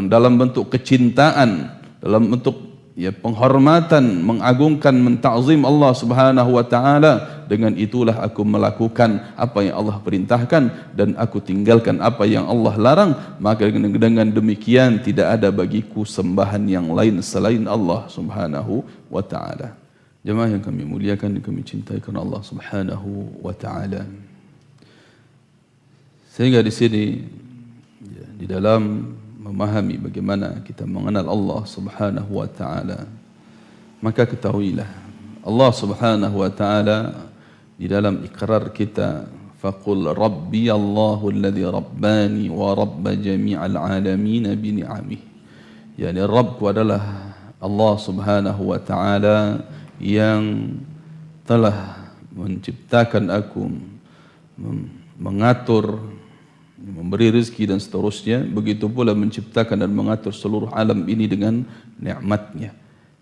dalam bentuk kecintaan, dalam bentuk penghormatan, mengagungkan, menta'zim Allah Subhanahu wa taala. Dengan itulah aku melakukan apa yang Allah perintahkan dan aku tinggalkan apa yang Allah larang. Maka dengan demikian tidak ada bagiku sembahan yang lain selain Allah Subhanahu wa taala. Jemaah yang kami muliakan dan kami cintai karena Allah Subhanahu wa taala. Sehingga di sini di dalam memahami bagaimana kita mengenal Allah Subhanahu wa taala, maka ketahuilah Allah Subhanahu wa taala di dalam ikrar kita, faqul rabbi Allahu alladhi rabbani wa rabba jami'al alamin bi ni'amih. Yani Rabbku adalah Allah Subhanahu wa taala yang telah menciptakan aku, mengatur, memberi rezeki dan seterusnya. Begitu pula menciptakan dan mengatur seluruh alam ini dengan nikmatnya.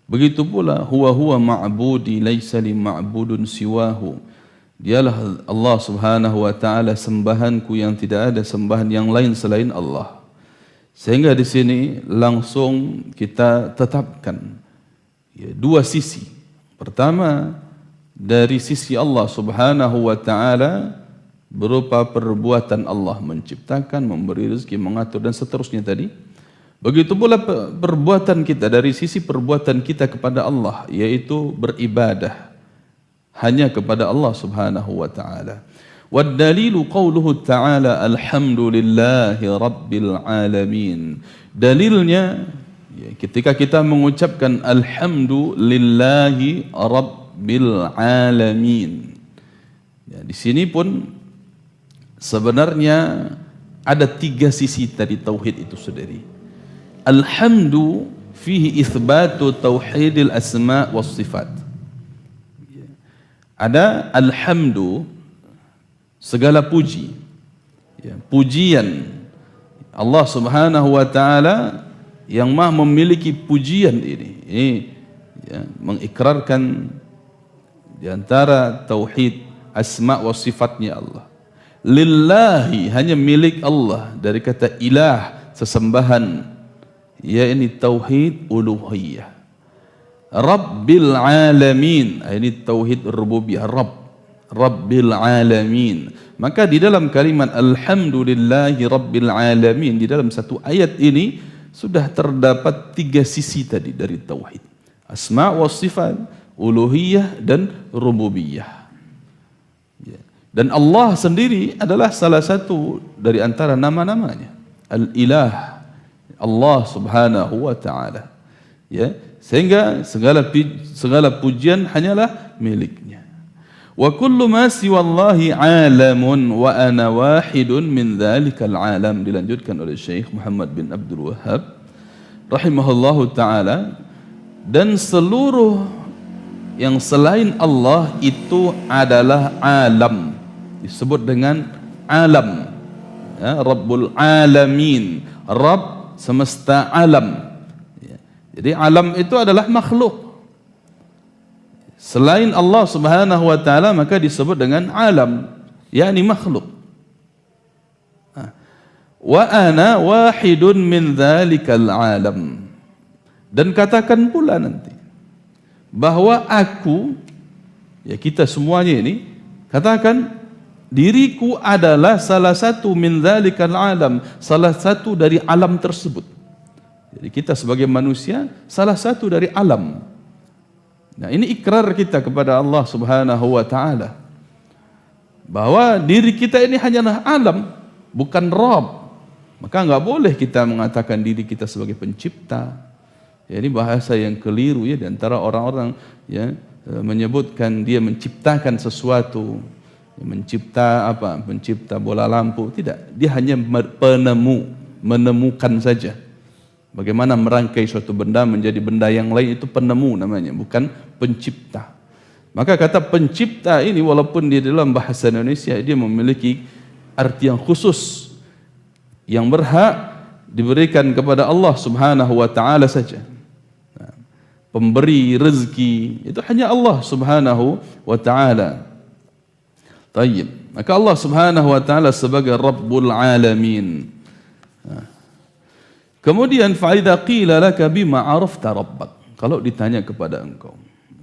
Begitu pula huwa ma'budi laisa li ma'budun siwahu. Dialah Allah Subhanahu wa taala sembahanku yang tidak ada sembahan yang lain selain Allah. Sehingga di sini langsung kita tetapkan dua sisi. Pertama, dari sisi Allah Subhanahu wa taala berupa perbuatan Allah, menciptakan, memberi rezeki, mengatur dan seterusnya tadi. Begitu pula perbuatan kita, dari sisi perbuatan kita kepada Allah, yaitu beribadah hanya kepada Allah Subhanahu wa taala. Wad dalilu qauluhu ta'ala alhamdulillahi rabbil alamin. Dalilnya ketika kita mengucapkan alhamdulillahi rabbil alamin. Di sini pun sebenarnya ada tiga sisi tadi tauhid itu sendiri. Alhamdu fihi itsbatu tauhidil asma was sifat. Ada alhamdu, segala puji, pujian Allah Subhanahu wa taala yang maha memiliki pujian ini mengikrarkan di antara tauhid asma wa sifatnya Allah. Lillahi, hanya milik Allah, dari kata ilah, sesembahan, ini tauhid uluhiyah. Rabbil alamin, ini tauhid rububiyah, Rabbil alamin. Maka di dalam kalimat alhamdulillahi rabbil alamin, di dalam satu ayat ini sudah terdapat tiga sisi tadi dari tauhid. Asma wa sifat, uluhiyah dan rububiyah. Dan Allah sendiri adalah salah satu dari antara nama-namanya, Al-Ilah, Allah Subhanahu wa taala. Sehingga segala pujian hanyalah miliknya. Wa kullu ma siwallahi alamun wa ana wahidun min dzalikal alam. Dilanjutkan oleh Syekh Muhammad bin Abdul Wahhab rahimahullahu taala, dan seluruh yang selain Allah itu adalah alam, disebut dengan alam, Rabbul alamin, Rabb semesta alam. Jadi alam itu adalah makhluk. Selain Allah Subhanahu wa taala maka disebut dengan alam, yakni makhluk. Wa ana wahidun min dzalikal alam. Dan katakan pula nanti bahwa aku, kita semuanya ini, katakan diriku adalah salah satu min dzalikal alam, salah satu dari alam tersebut. Jadi kita sebagai manusia salah satu dari alam. Nah, ini ikrar kita kepada Allah Subhanahu wa taala bahwa diri kita ini hanyalah alam, bukan Rabb. Maka enggak boleh kita mengatakan diri kita sebagai pencipta. Ya, ini bahasa yang keliru ya di antara orang-orang ya menyebutkan dia menciptakan sesuatu. Mencipta apa? Mencipta bola lampu. Tidak, dia hanya penemu, menemukan saja. Bagaimana merangkai suatu benda menjadi benda yang lain, itu penemu namanya, bukan pencipta. Maka kata pencipta ini walaupun di dalam bahasa Indonesia dia memiliki arti yang khusus yang berhak diberikan kepada Allah Subhanahu wa taala saja. Pemberi rezeki itu hanya Allah Subhanahu wa taala. Tayyib. Maka Allah Subhanahu wa taala sebagai Rabbul Alamin. Kemudian fa idza qila laka bima arafta rabbak. Kalau ditanya kepada engkau.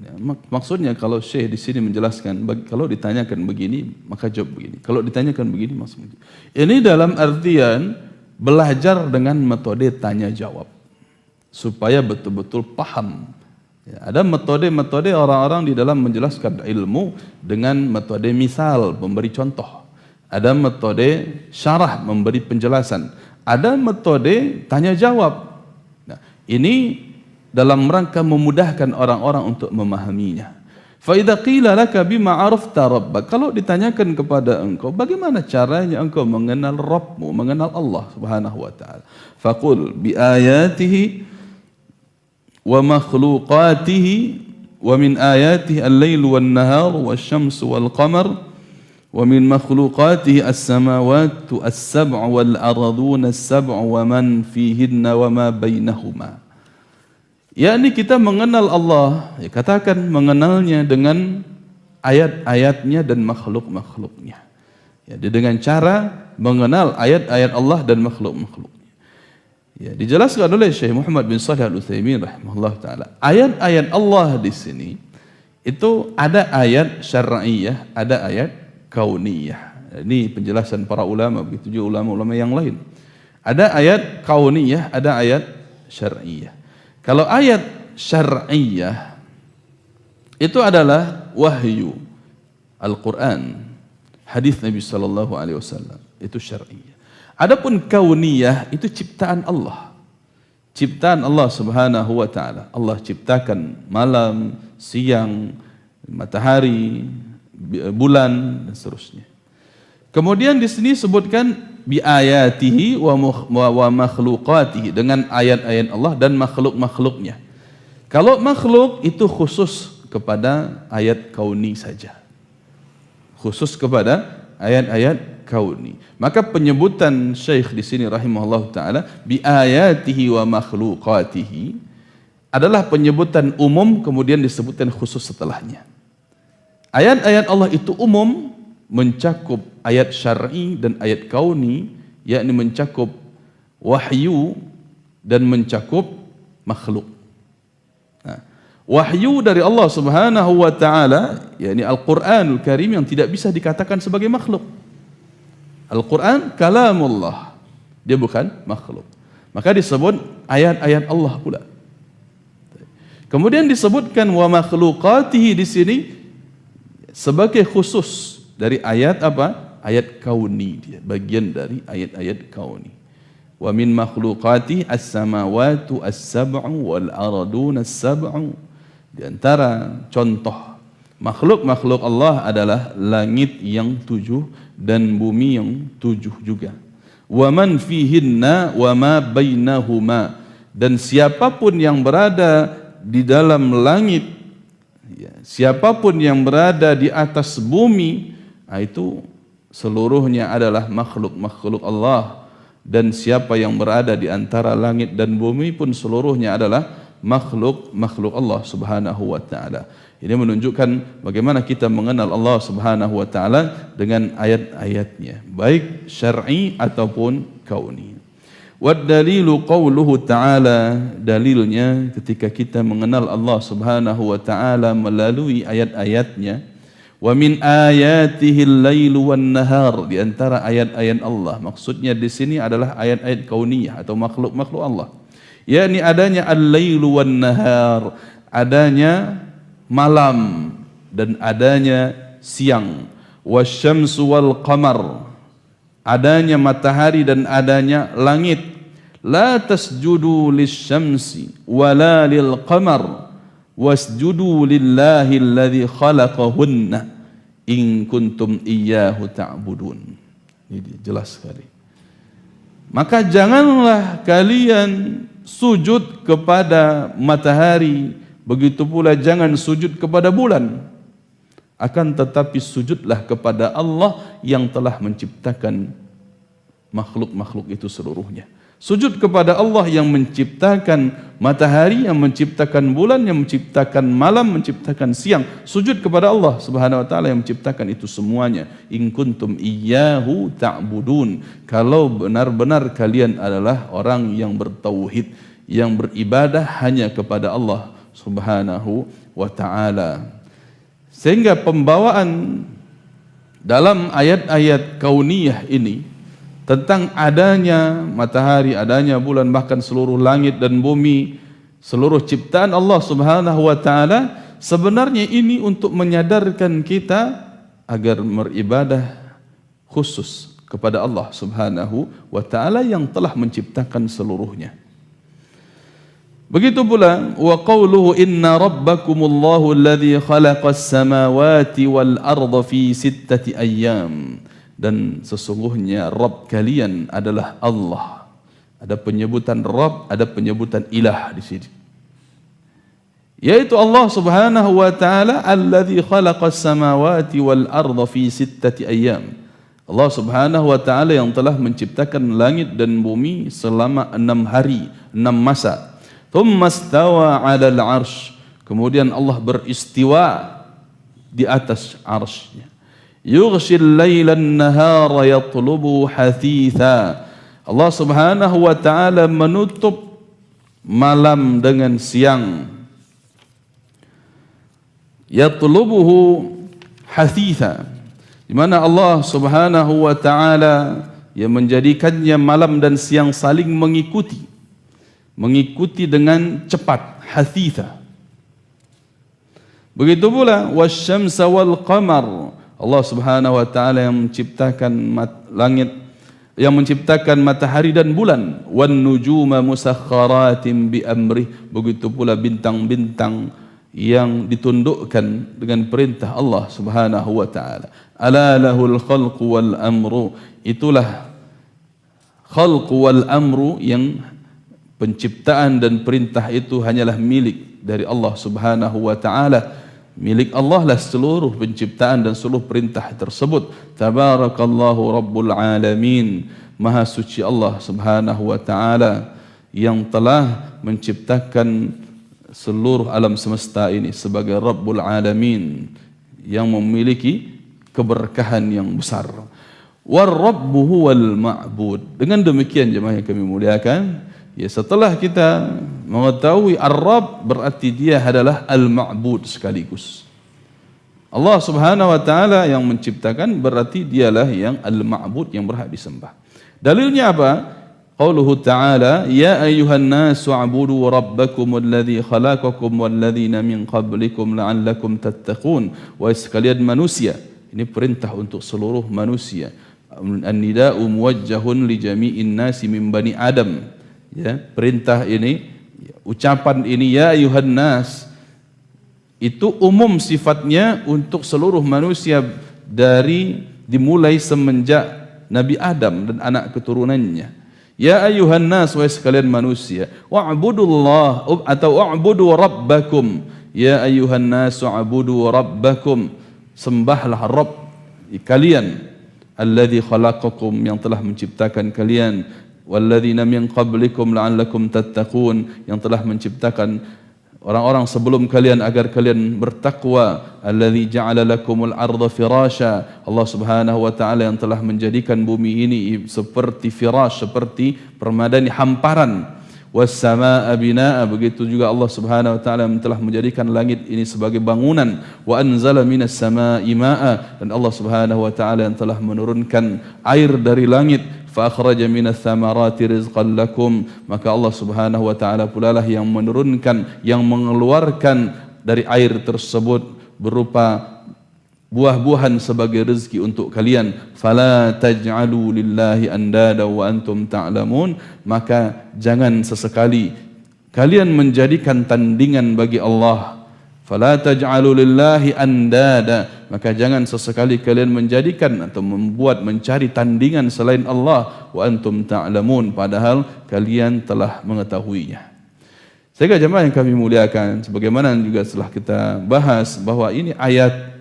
Ya, maksudnya kalau Syekh di sini menjelaskan kalau ditanyakan begini maka jawab begini. Kalau ditanyakan begini maksudnya. Ini dalam artian belajar dengan metode tanya jawab supaya betul-betul paham. Ya, ada metode-metode orang-orang di dalam menjelaskan ilmu dengan metode misal, memberi contoh. Ada metode syarah, memberi penjelasan. Ada metode tanya jawab. Nah, ini dalam rangka memudahkan orang-orang untuk memahaminya. Fa idza qila laka bima arafta rabbak, kalau ditanyakan kepada engkau bagaimana caranya engkau mengenal Rabbmu, mengenal Allah Subhanahu wa taala. Faqul bi ayatihi wa makhluqatihi wa min ayatihi al-lailu wan-nahar wasyamsu wal-qamar wa min makhluqatihi as-samawati as-sab'u wal-arduna as-sab'u wa man fihinna wa ma bainahuma. Yakni kita mengenal Allah, ya katakan mengenalnya dengan ayat-ayatnya dan makhluk-makhluknya. Ya, dengan cara mengenal ayat-ayat Allah dan makhluk-makhluknya. Ya, dijelaskan oleh Syekh Muhammad bin Shalih Al-Utsaimin rahimahullah taala. Ayat-ayat Allah di sini itu ada ayat syar'iyyah, ada ayat kauniyah. Ini penjelasan para ulama, begitu juga ulama-ulama yang lain. Ada ayat kauniyah, ada ayat syar'iyyah. Kalau ayat syar'iyyah itu adalah wahyu Al-Qur'an, hadis Nabi sallallahu alaihi wasallam, itu syar'iyyah. Adapun kauniyah itu ciptaan Allah. Ciptaan Allah Subhanahu wa taala. Allah ciptakan malam, siang, matahari, bulan dan seterusnya. Kemudian di sini sebutkan bi ayatihi wa makhluqatihi, dengan ayat-ayat Allah dan makhluk-makhluknya. Kalau makhluk itu khusus kepada ayat kauni saja. Khusus kepada ayat-ayat kauni. Maka penyebutan Syekh di sini rahimahullah taala bi ayatihi wa makhluqatihi adalah penyebutan umum kemudian disebutkan khusus setelahnya. Ayat-ayat Allah itu umum, mencakup ayat syar'i dan ayat kauni, yakni mencakup wahyu dan mencakup makhluk. Nah, wahyu dari Allah Subhanahu wa taala, yakni Al-Qur'anul Karim, yang tidak bisa dikatakan sebagai makhluk. Al-Quran kalamullah, dia bukan makhluk. Maka disebut ayat-ayat Allah pula. Kemudian disebutkan wa makhluqatihi di sini sebagai khusus dari ayat apa? Ayat kauni, dia bagian dari ayat-ayat kauni. Wa min makhluqatihi as-samawati as-sab'u wal arduna as-sab'u. Di antara contoh makhluk-makhluk Allah adalah langit yang 7 dan bumi yang 7 juga. Wa man fihinna wa ma bainahuma, dan siapapun yang berada di dalam langit, ya, siapapun yang berada di atas bumi, itu seluruhnya adalah makhluk-makhluk Allah, dan siapa yang berada di antara langit dan bumi pun seluruhnya adalah makhluk-makhluk Allah Subhanahu wa taala. Ini menunjukkan bagaimana kita mengenal Allah Subhanahu wa taala dengan ayat-ayatnya, baik syar'i ataupun kauni. Wad dalilu qauluhu ta'ala, dalilnya ketika kita mengenal Allah Subhanahu wa taala melalui ayat-ayatnya. Wa min ayatihi al-lailu wan-nahar, di antara ayat-ayat Allah maksudnya di sini adalah ayat-ayat kauniyah atau makhluk-makhluk Allah. Yakni adanya al-lailu wan-nahar, adanya malam dan adanya siang. Wasyamsu wal qamar, adanya matahari dan adanya langit. La tasjudu lisyamsi wala lil qamar wasjudu lillahi alladhi khalaqahunna in kuntum iyyahu ta'budun. Ini jelas sekali. Maka janganlah kalian sujud kepada matahari, begitu pula jangan sujud kepada bulan. Akan tetapi sujudlah kepada Allah yang telah menciptakan makhluk-makhluk itu seluruhnya. Sujud kepada Allah yang menciptakan matahari, yang menciptakan bulan, yang menciptakan malam, menciptakan siang. Sujud kepada Allah Subhanahu wa taala yang menciptakan itu semuanya. In kuntum iyyahu ta'budun. Kalau benar-benar kalian adalah orang yang bertauhid, yang beribadah hanya kepada Allah Subhanahu wa taala. Sehingga pembawaan dalam ayat-ayat kauniyah ini tentang adanya matahari, adanya bulan, bahkan seluruh langit dan bumi, seluruh ciptaan Allah Subhanahu wa taala, sebenarnya ini untuk menyadarkan kita agar beribadah khusus kepada Allah Subhanahu wa taala yang telah menciptakan seluruhnya. Begitu pula wa qauluhu inna rabbakumullahu alladhi khalaqas samawati wal arda fi sittati ayyam. Dan sesungguhnya Rabb kalian adalah Allah. Ada penyebutan Rabb, ada penyebutan ilah di sini. Yaitu Allah Subhanahu wa taala alladzi khalaqas samawati wal arda fi sittati ayyam. Allah Subhanahu wa taala yang telah menciptakan langit dan bumi selama 6 hari, 6 masa. Tsumma stawa 'alal 'arsy. Kemudian Allah beristiwa di atas arsy-Nya. Yughshil lailan nahara yatlubu hathitha. Allah Subhanahu wa taala menutup malam dengan siang. Yatlubuhu hathitha. Di mana Allah Subhanahu wa taala yang menjadikannya malam dan siang saling mengikuti. Mengikuti dengan cepat, hathitha. Begitu pula wasyamsa wal qamar. Allah Subhanahu wa taala yang menciptakan langit, yang menciptakan matahari dan bulan. Wan nujuma musakhkharatin bi amrih. Begitu pula bintang-bintang yang ditundukkan dengan perintah Allah Subhanahu wa taala. Ala lahul khalqu wal amru. Itulah khalqu wal amru, yang penciptaan dan perintah itu hanyalah milik dari Allah Subhanahu wa taala. Milik Allah lah seluruh penciptaan dan seluruh perintah tersebut. Tabarakallahu Rabbul Alamin. Maha suci Allah Subhanahu wa taala yang telah menciptakan seluruh alam semesta ini sebagai Rabbul Alamin, yang memiliki keberkahan yang besar. War Rabbu huwal ma'bud. Dengan demikian jemaah yang kami muliakan, ya, setelah kita mengetahui Ar-Rabb, berarti dia adalah Al-Ma'bud sekaligus. Allah Subhanahu wa taala yang menciptakan, berarti dialah yang Al-Ma'bud, yang berhak disembah. Dalilnya apa? Qauluhu ta'ala, ya ayyuhan nasu a'budu rabbakum alladhi khalaqakum walladzina min qablikum la'allakum tattaqun. Wahai sekalian manusia, ini perintah untuk seluruh manusia. An-nida'u muwajjahun li jami'in nasi min bani Adam. Ya, perintah ini, ucapan ini ya ayuhan nas, itu umum sifatnya untuk seluruh manusia, dari dimulai semenjak Nabi Adam dan anak keturunannya. Ya ayuhan nas, wahai sekalian manusia, wa'budullah atau wa'budu rabbakum. Ya ayuhan nas wa'budu rabbakum, sembahlah Rabb kalian, alladzi khalaqakum, yang telah menciptakan kalian, walladzina min qablikum la'allakum tattaqun, yang telah menciptakan orang-orang sebelum kalian agar kalian bertakwa. Alladzi ja'ala lakumul arda firasya. Allah Subhanahu wa taala yang telah menjadikan bumi ini seperti firash, seperti permadani hamparan. Was samaa'a binaa'a. Begitu juga Allah Subhanahu wa taala yang telah menjadikan langit ini sebagai bangunan. Wa anzala minas samaa'i maa'a. Dan Allah Subhanahu wa taala yang telah menurunkan air dari langit. Fa akhraja minas thamarati rizqan lakum. Maka Allah Subhanahu wa taala pula lah yang menurunkan, yang mengeluarkan dari air tersebut berupa buah-buahan sebagai rezeki untuk kalian. Fala taj'alu lillahi andada wa antum ta'lamun, maka jangan sesekali kalian menjadikan tandingan bagi Allah. Fala taj'alu lillahi andada, maka jangan sesekali kalian menjadikan atau mencari tandingan selain Allah. Wa antum ta'lamun, padahal kalian telah mengetahuinya. Sehingga jemaah yang kami muliakan, sebagaimana juga setelah kita bahas bahwa ini ayat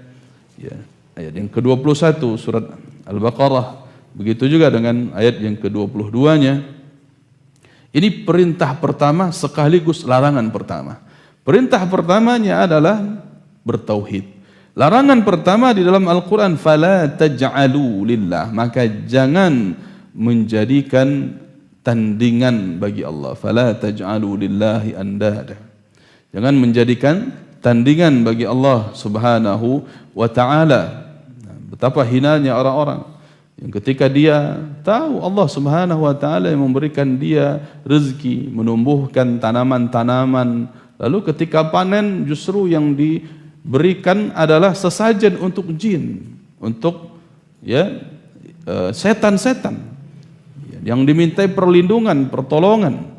ayat yang ke-21 surat Al-Baqarah, begitu juga dengan ayat yang ke-22-nya. Ini perintah pertama sekaligus larangan pertama. Perintah pertamanya adalah bertauhid. Larangan pertama di dalam Al-Quran, fala taj'alu lillah, maka jangan menjadikan tandingan bagi Allah. Fala taj'alu lillahi andada, jangan menjadikan tandingan bagi Allah subhanahu wa ta'ala. Betapa hinanya orang-orang yang ketika dia tahu Allah subhanahu wa ta'ala yang memberikan dia rezeki, menumbuhkan tanaman-tanaman, lalu ketika panen justru yang diberikan adalah sesajen untuk jin, untuk setan-setan yang dimintai perlindungan, pertolongan.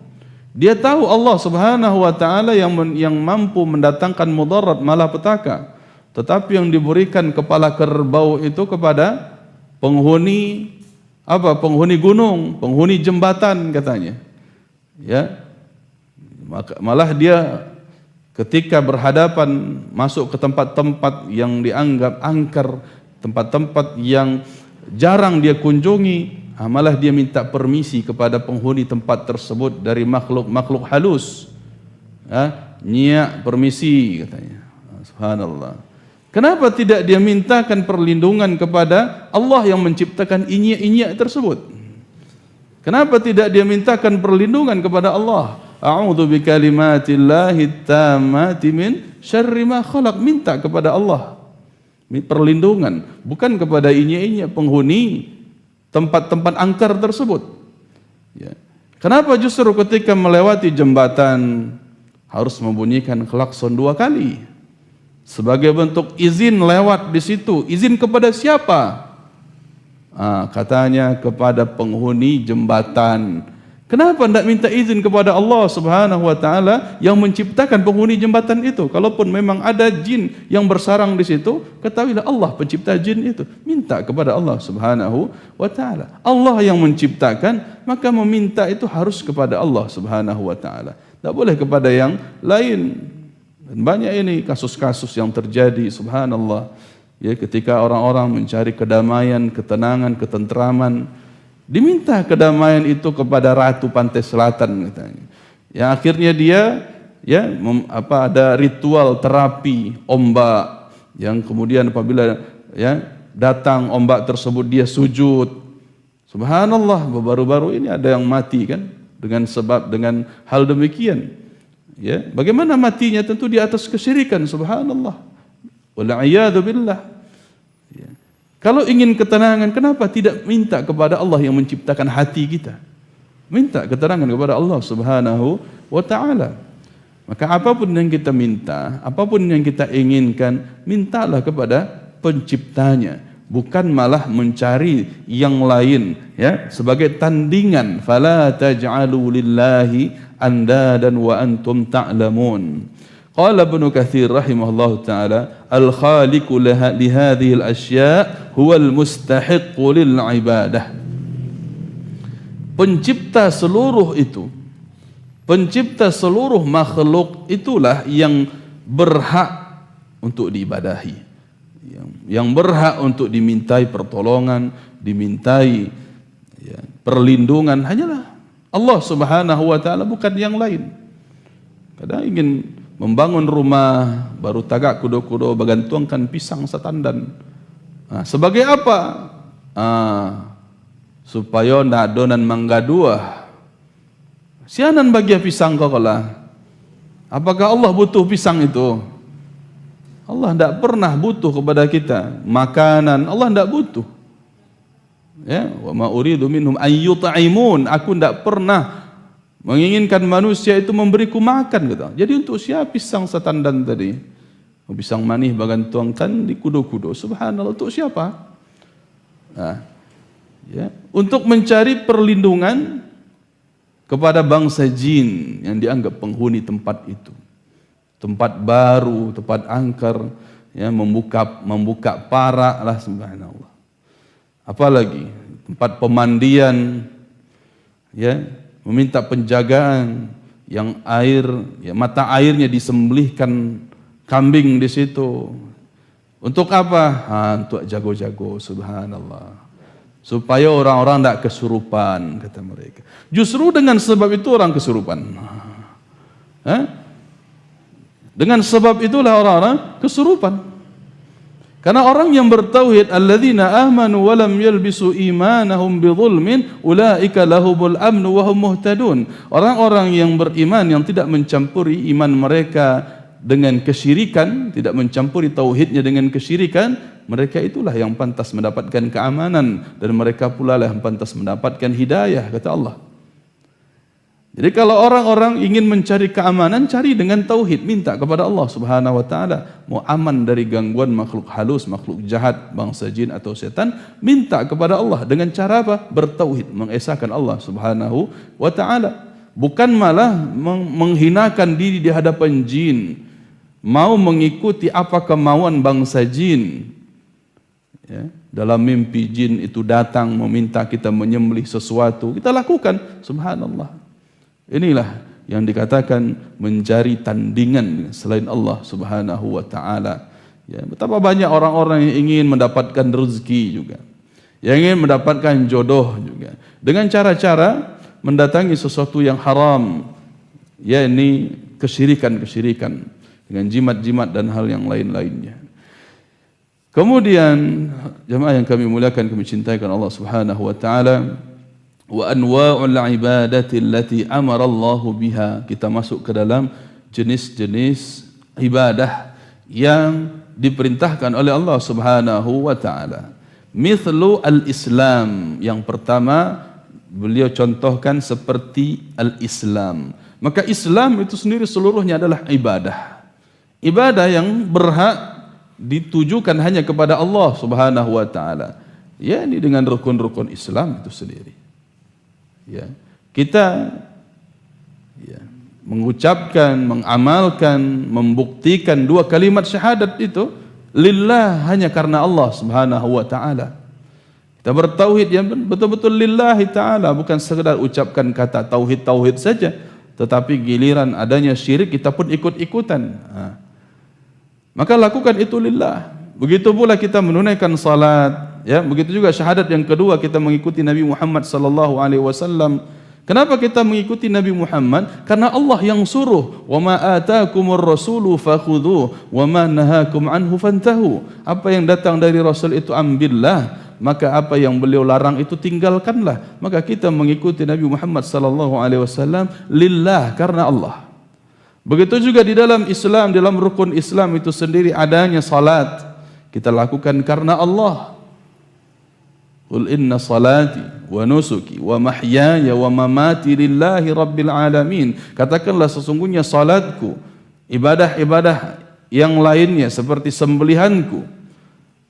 Dia tahu Allah subhanahu wa ta'ala yang mampu mendatangkan mudarat, malapetaka, tetapi yang diberikan kepala kerbau itu kepada penghuni penghuni gunung, penghuni jembatan katanya. Malah dia ketika berhadapan masuk ke tempat-tempat yang dianggap angker, tempat-tempat yang jarang dia kunjungi, malah dia minta permisi kepada penghuni tempat tersebut dari makhluk halus. Nyiak permisi katanya. Subhanallah. Kenapa tidak dia mintakan perlindungan kepada Allah yang menciptakan inyak-inyak tersebut? Kenapa tidak dia mintakan perlindungan kepada Allah? A'udzu bikalimatillahi tammati min syarri ma khalaq. Minta kepada Allah perlindungan, bukan kepada inyak-inyak penghuni tempat-tempat angker tersebut. Kenapa justru ketika melewati jembatan harus membunyikan klakson 2 kali sebagai bentuk izin lewat di situ? Izin kepada siapa? Katanya kepada penghuni jembatan. Kenapa tidak minta izin kepada Allah subhanahu wa ta'ala yang menciptakan penghuni jembatan itu? Kalaupun memang ada jin yang bersarang di situ, ketahuilah Allah pencipta jin itu. Minta kepada Allah subhanahu wa ta'ala. Allah yang menciptakan, maka meminta itu harus kepada Allah subhanahu wa ta'ala. Tidak boleh kepada yang lain. Dan banyak ini kasus-kasus yang terjadi, subhanallah. Ketika orang-orang mencari kedamaian, ketenangan, ketentraman, diminta kedamaian itu kepada ratu pantai selatan katanya. Yang akhirnya dia ada ritual terapi ombak, yang kemudian apabila datang ombak tersebut dia sujud. Subhanallah, baru-baru ini ada yang mati kan dengan hal demikian. Bagaimana matinya? Tentu di atas kesyirikan. Subhanallah. Wal'iyadu billah. Kalau ingin ketenangan, kenapa tidak minta kepada Allah yang menciptakan hati kita? Minta ketenangan kepada Allah subhanahu wa ta'ala. Maka apapun yang kita minta, apapun yang kita inginkan, mintalah kepada penciptanya, bukan malah mencari yang lain sebagai tandingan. Fala taj'alu lillahi andadan wa antum ta'lamun. Qala Ibnu Katsir rahimahullahu taala, al-khaliqu li hadhihi al-asya' huwa al-mustahiq lil ibadah. Pencipta seluruh itu, pencipta seluruh makhluk itulah yang berhak untuk diibadahi, yang berhak untuk dimintai pertolongan, dimintai perlindungan hanyalah Allah subhanahu wa ta'ala, bukan yang lain. Kadang ingin membangun rumah, baru tagak kudo-kudo bagantungkan pisang setandan. Sebagai apa? Supaya nak donan mangga dua. Sianan bagi pisang kau kalah. Apakah Allah butuh pisang itu? Allah tidak pernah butuh kepada kita makanan. Allah tidak butuh. Wa ma uridu minhum an yut'imun. Aku tidak pernah menginginkan manusia itu memberiku makan gitu. Jadi untuk siapa pisang setandan tadi? Pisang manis bagan tuangkan di kudo-kudo. Subhanallah, untuk siapa? Nah, ya, untuk mencari perlindungan kepada bangsa jin yang dianggap penghuni tempat itu. Tempat baru, tempat angker, ya, membuka parak lah, subhanallah. Apalagi tempat pemandian, ya, meminta penjagaan yang air, ya, mata airnya disembelihkan kambing di situ. Untuk apa? Untuk jago-jago, subhanallah. Supaya orang-orang tidak kesurupan, kata mereka. Justru dengan sebab itu orang kesurupan. Dengan sebab itulah orang-orang kesurupan. Karena orang yang bertauhid, alladzina amanu wa lam yalbisu imanahum bidzulmin ulaika lahumul amnu wa hum muhtadun. Orang-orang yang beriman yang tidak mencampuri iman mereka dengan kesyirikan, tidak mencampuri tauhidnya dengan kesyirikan, mereka itulah yang pantas mendapatkan keamanan dan mereka pula lah yang pantas mendapatkan hidayah, kata Allah. Jadi kalau orang-orang ingin mencari keamanan, cari dengan tauhid, minta kepada Allah Subhanahu wa taala. Mau aman dari gangguan makhluk halus, makhluk jahat, bangsa jin atau setan, minta kepada Allah dengan cara apa? Bertauhid, mengesahkan Allah Subhanahu wa taala. Bukan malah menghinakan diri di hadapan jin, mau mengikuti apa kemauan bangsa jin. Ya, dalam mimpi jin itu datang meminta kita menyembelih sesuatu, kita lakukan, subhanallah. Inilah yang dikatakan mencari tandingan selain Allah Subhanahu wa taala. Ya, betapa banyak orang-orang yang ingin mendapatkan rezeki juga, yang ingin mendapatkan jodoh juga, dengan cara-cara mendatangi sesuatu yang haram, yakni kesyirikan-kesyirikan, dengan jimat-jimat dan hal yang lain-lainnya. Kemudian jemaah yang kami muliakan, kami cintakan Allah Subhanahu wa taala, wa anwa'ul ibadati allati amara Allah biha, kita masuk ke dalam jenis-jenis ibadah yang diperintahkan oleh Allah Subhanahu wa taala. Mithlu al-Islam, yang pertama beliau contohkan seperti al-Islam. Maka Islam itu sendiri seluruhnya adalah ibadah. Ibadah yang berhak ditujukan hanya kepada Allah Subhanahu wa taala. Ya, ini dengan rukun-rukun Islam itu sendiri. Ya, kita mengucapkan, mengamalkan, membuktikan dua kalimat syahadat itu lillah, hanya karena Allah Subhanahu wa taala. Kita bertauhid yang betul-betul lillahi taala, bukan sekedar ucapkan kata tauhid saja, tetapi giliran adanya syirik kita pun ikut-ikutan. Maka lakukan itu lillah. Begitu pula kita menunaikan salat, ya, begitu juga syahadat yang kedua, kita mengikuti Nabi Muhammad sallallahu alaihi wasallam. Kenapa kita mengikuti Nabi Muhammad? Karena Allah yang suruh, "Wa ma ataakumur rasulu fakhudhuhu wa ma nahakum anhu fantahu." Apa yang datang dari Rasul itu ambillah, maka apa yang beliau larang itu tinggalkanlah. Maka kita mengikuti Nabi Muhammad sallallahu alaihi wasallam lillah, karena Allah. Begitu juga di dalam Islam, dalam rukun Islam itu sendiri adanya salat. Kita lakukan karena Allah. Qul inna salati wa nusuki wa mahyaya wa mamati lillahi rabbil alamin. Katakanlah sesungguhnya salatku, ibadah-ibadah yang lainnya seperti sembelihanku,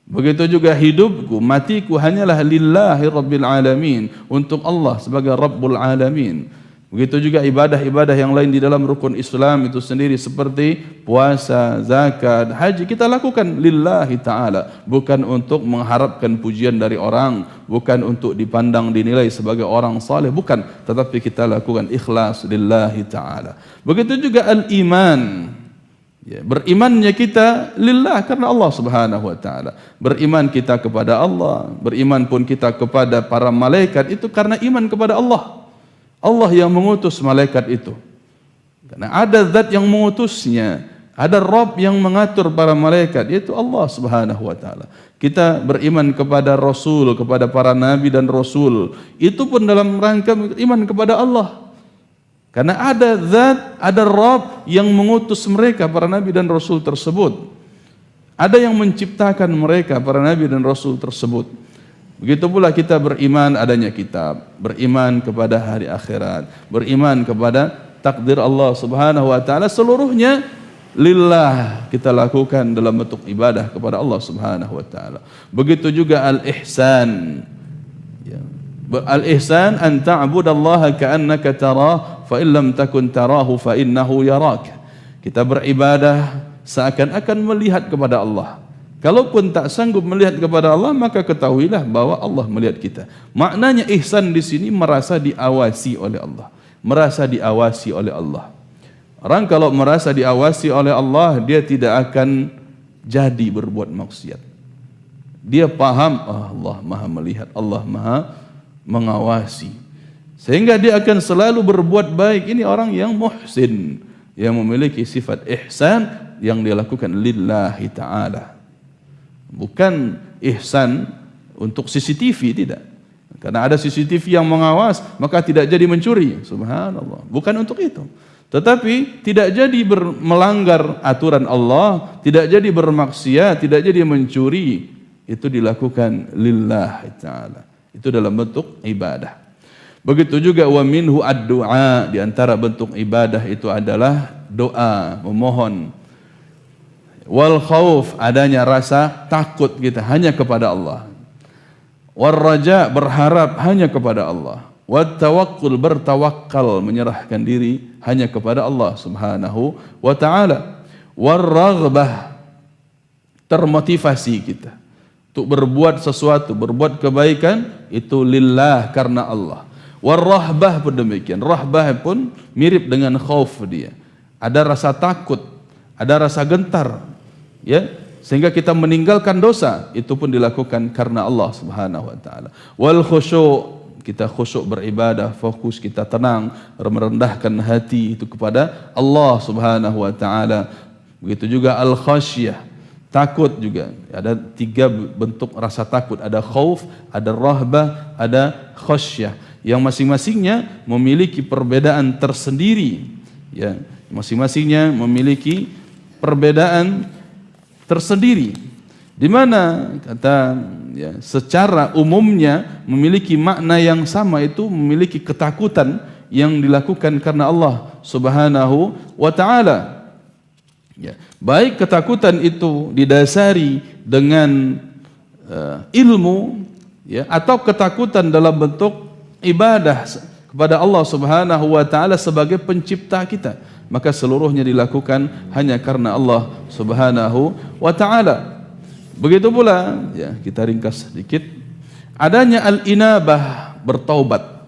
begitu juga hidupku, matiku hanyalah lillahi rabbil alamin, untuk Allah sebagai Rabbul alamin. Begitu juga ibadah-ibadah yang lain di dalam rukun Islam itu sendiri seperti puasa, zakat, haji, kita lakukan lillahi ta'ala, bukan untuk mengharapkan pujian dari orang, bukan untuk dipandang dinilai sebagai orang saleh, bukan, tetapi kita lakukan ikhlas lillahi ta'ala. Begitu juga al-iman, ya, berimannya kita lillah karena Allah Subhanahu wa taala. Beriman kita kepada Allah, beriman pun kita kepada para malaikat itu karena iman kepada Allah. Allah yang mengutus malaikat itu. Karena ada zat yang mengutusnya, ada Rabb yang mengatur para malaikat, yaitu Allah Subhanahu wa taala. Kita beriman kepada Rasul, kepada para nabi dan Rasul, itu pun dalam rangka iman kepada Allah. Karena ada zat, ada Rabb yang mengutus mereka, para nabi dan Rasul tersebut. Ada yang menciptakan mereka, para nabi dan Rasul tersebut. Begitu pula kita beriman adanya kitab, beriman kepada hari akhirat, beriman kepada takdir Allah Subhanahu wa taala, seluruhnya lillah, kita lakukan dalam bentuk ibadah kepada Allah Subhanahu wa taala. Begitu juga al-ihsan. Ya. Al-ihsan an ta'budallaha ka'annaka tarah fa in lam takun tarahu fa innahu yarak. Kita beribadah seakan-akan melihat kepada Allah. Kalaupun tak sanggup melihat kepada Allah, maka ketahuilah bahwa Allah melihat kita. Maknanya ihsan di sini merasa diawasi oleh Allah. Merasa diawasi oleh Allah. Orang kalau merasa diawasi oleh Allah, dia tidak akan jadi berbuat maksiat. Dia paham, Allah Maha melihat, Allah Maha mengawasi. Sehingga dia akan selalu berbuat baik. Ini orang yang muhsin, yang memiliki sifat ihsan yang dia lakukan lillahi ta'ala. Bukan ihsan untuk CCTV, tidak. Karena ada CCTV yang mengawas, maka tidak jadi mencuri. Subhanallah. Bukan untuk itu. Tetapi tidak jadi melanggar aturan Allah, tidak jadi bermaksiat, tidak jadi mencuri. Itu dilakukan lillahi ta'ala. Itu dalam bentuk ibadah. Begitu juga wa minhu ad-du'a, di antara bentuk ibadah itu adalah doa, memohon. Wal khauf, adanya rasa takut kita hanya kepada Allah. War raja, berharap hanya kepada Allah. Wat tawakkul, bertawakal, menyerahkan diri hanya kepada Allah Subhanahu wa taala. War raghbah, termotivasi kita untuk berbuat sesuatu, berbuat kebaikan itu lillah, karena Allah. War rahbah pun demikian. Rahbah pun mirip dengan khauf dia. Ada rasa takut, ada rasa gentar, ya, sehingga kita meninggalkan dosa, itu pun dilakukan karena Allah Subhanahu wa taala. Wal khusyu', kita khusyuk beribadah, fokus, kita tenang, merendahkan hati itu kepada Allah Subhanahu wa taala. Begitu juga al khasyah, takut juga. Ada 3 bentuk rasa takut, ada khauf, ada rahbah, ada khasyah, yang masing-masingnya memiliki perbedaan tersendiri, ya, masing-masingnya memiliki perbedaan tersendiri, di mana kata, ya, secara umumnya memiliki makna yang sama, itu memiliki ketakutan yang dilakukan karena Allah Subhanahu wa taala. Ya, baik ketakutan itu didasari dengan ilmu, ya, atau ketakutan dalam bentuk ibadah kepada Allah Subhanahu wa taala sebagai pencipta kita, maka seluruhnya dilakukan hanya karena Allah Subhanahu wa taala. Begitu pula, ya, kita ringkas sedikit, adanya al-inabah, bertaubat.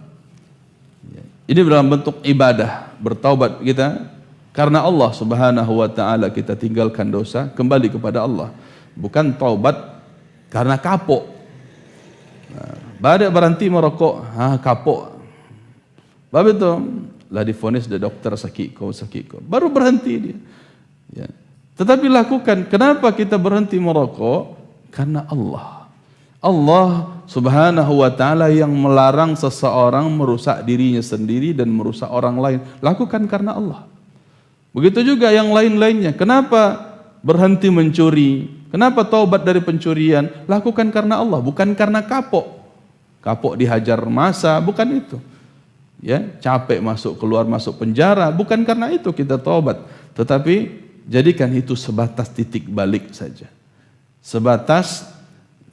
Ini dalam bentuk ibadah, bertaubat kita karena Allah Subhanahu wa taala, kita tinggalkan dosa, kembali kepada Allah. Bukan taubat karena kapok. Badak berhenti merokok, kapok. Bapak itu lah divonis dari dokter sakit kau, baru berhenti dia. Ya. Tetapi lakukan. Kenapa kita berhenti merokok? Karena Allah. Allah Subhanahu wa taala yang melarang seseorang merusak dirinya sendiri dan merusak orang lain. Lakukan karena Allah. Begitu juga yang lain-lainnya. Kenapa berhenti mencuri? Kenapa taubat dari pencurian? Lakukan karena Allah, bukan karena kapok. Kapok dihajar masa, bukan itu. Ya, capek masuk penjara, bukan karena itu kita taubat, tetapi jadikan itu sebatas titik balik saja. Sebatas,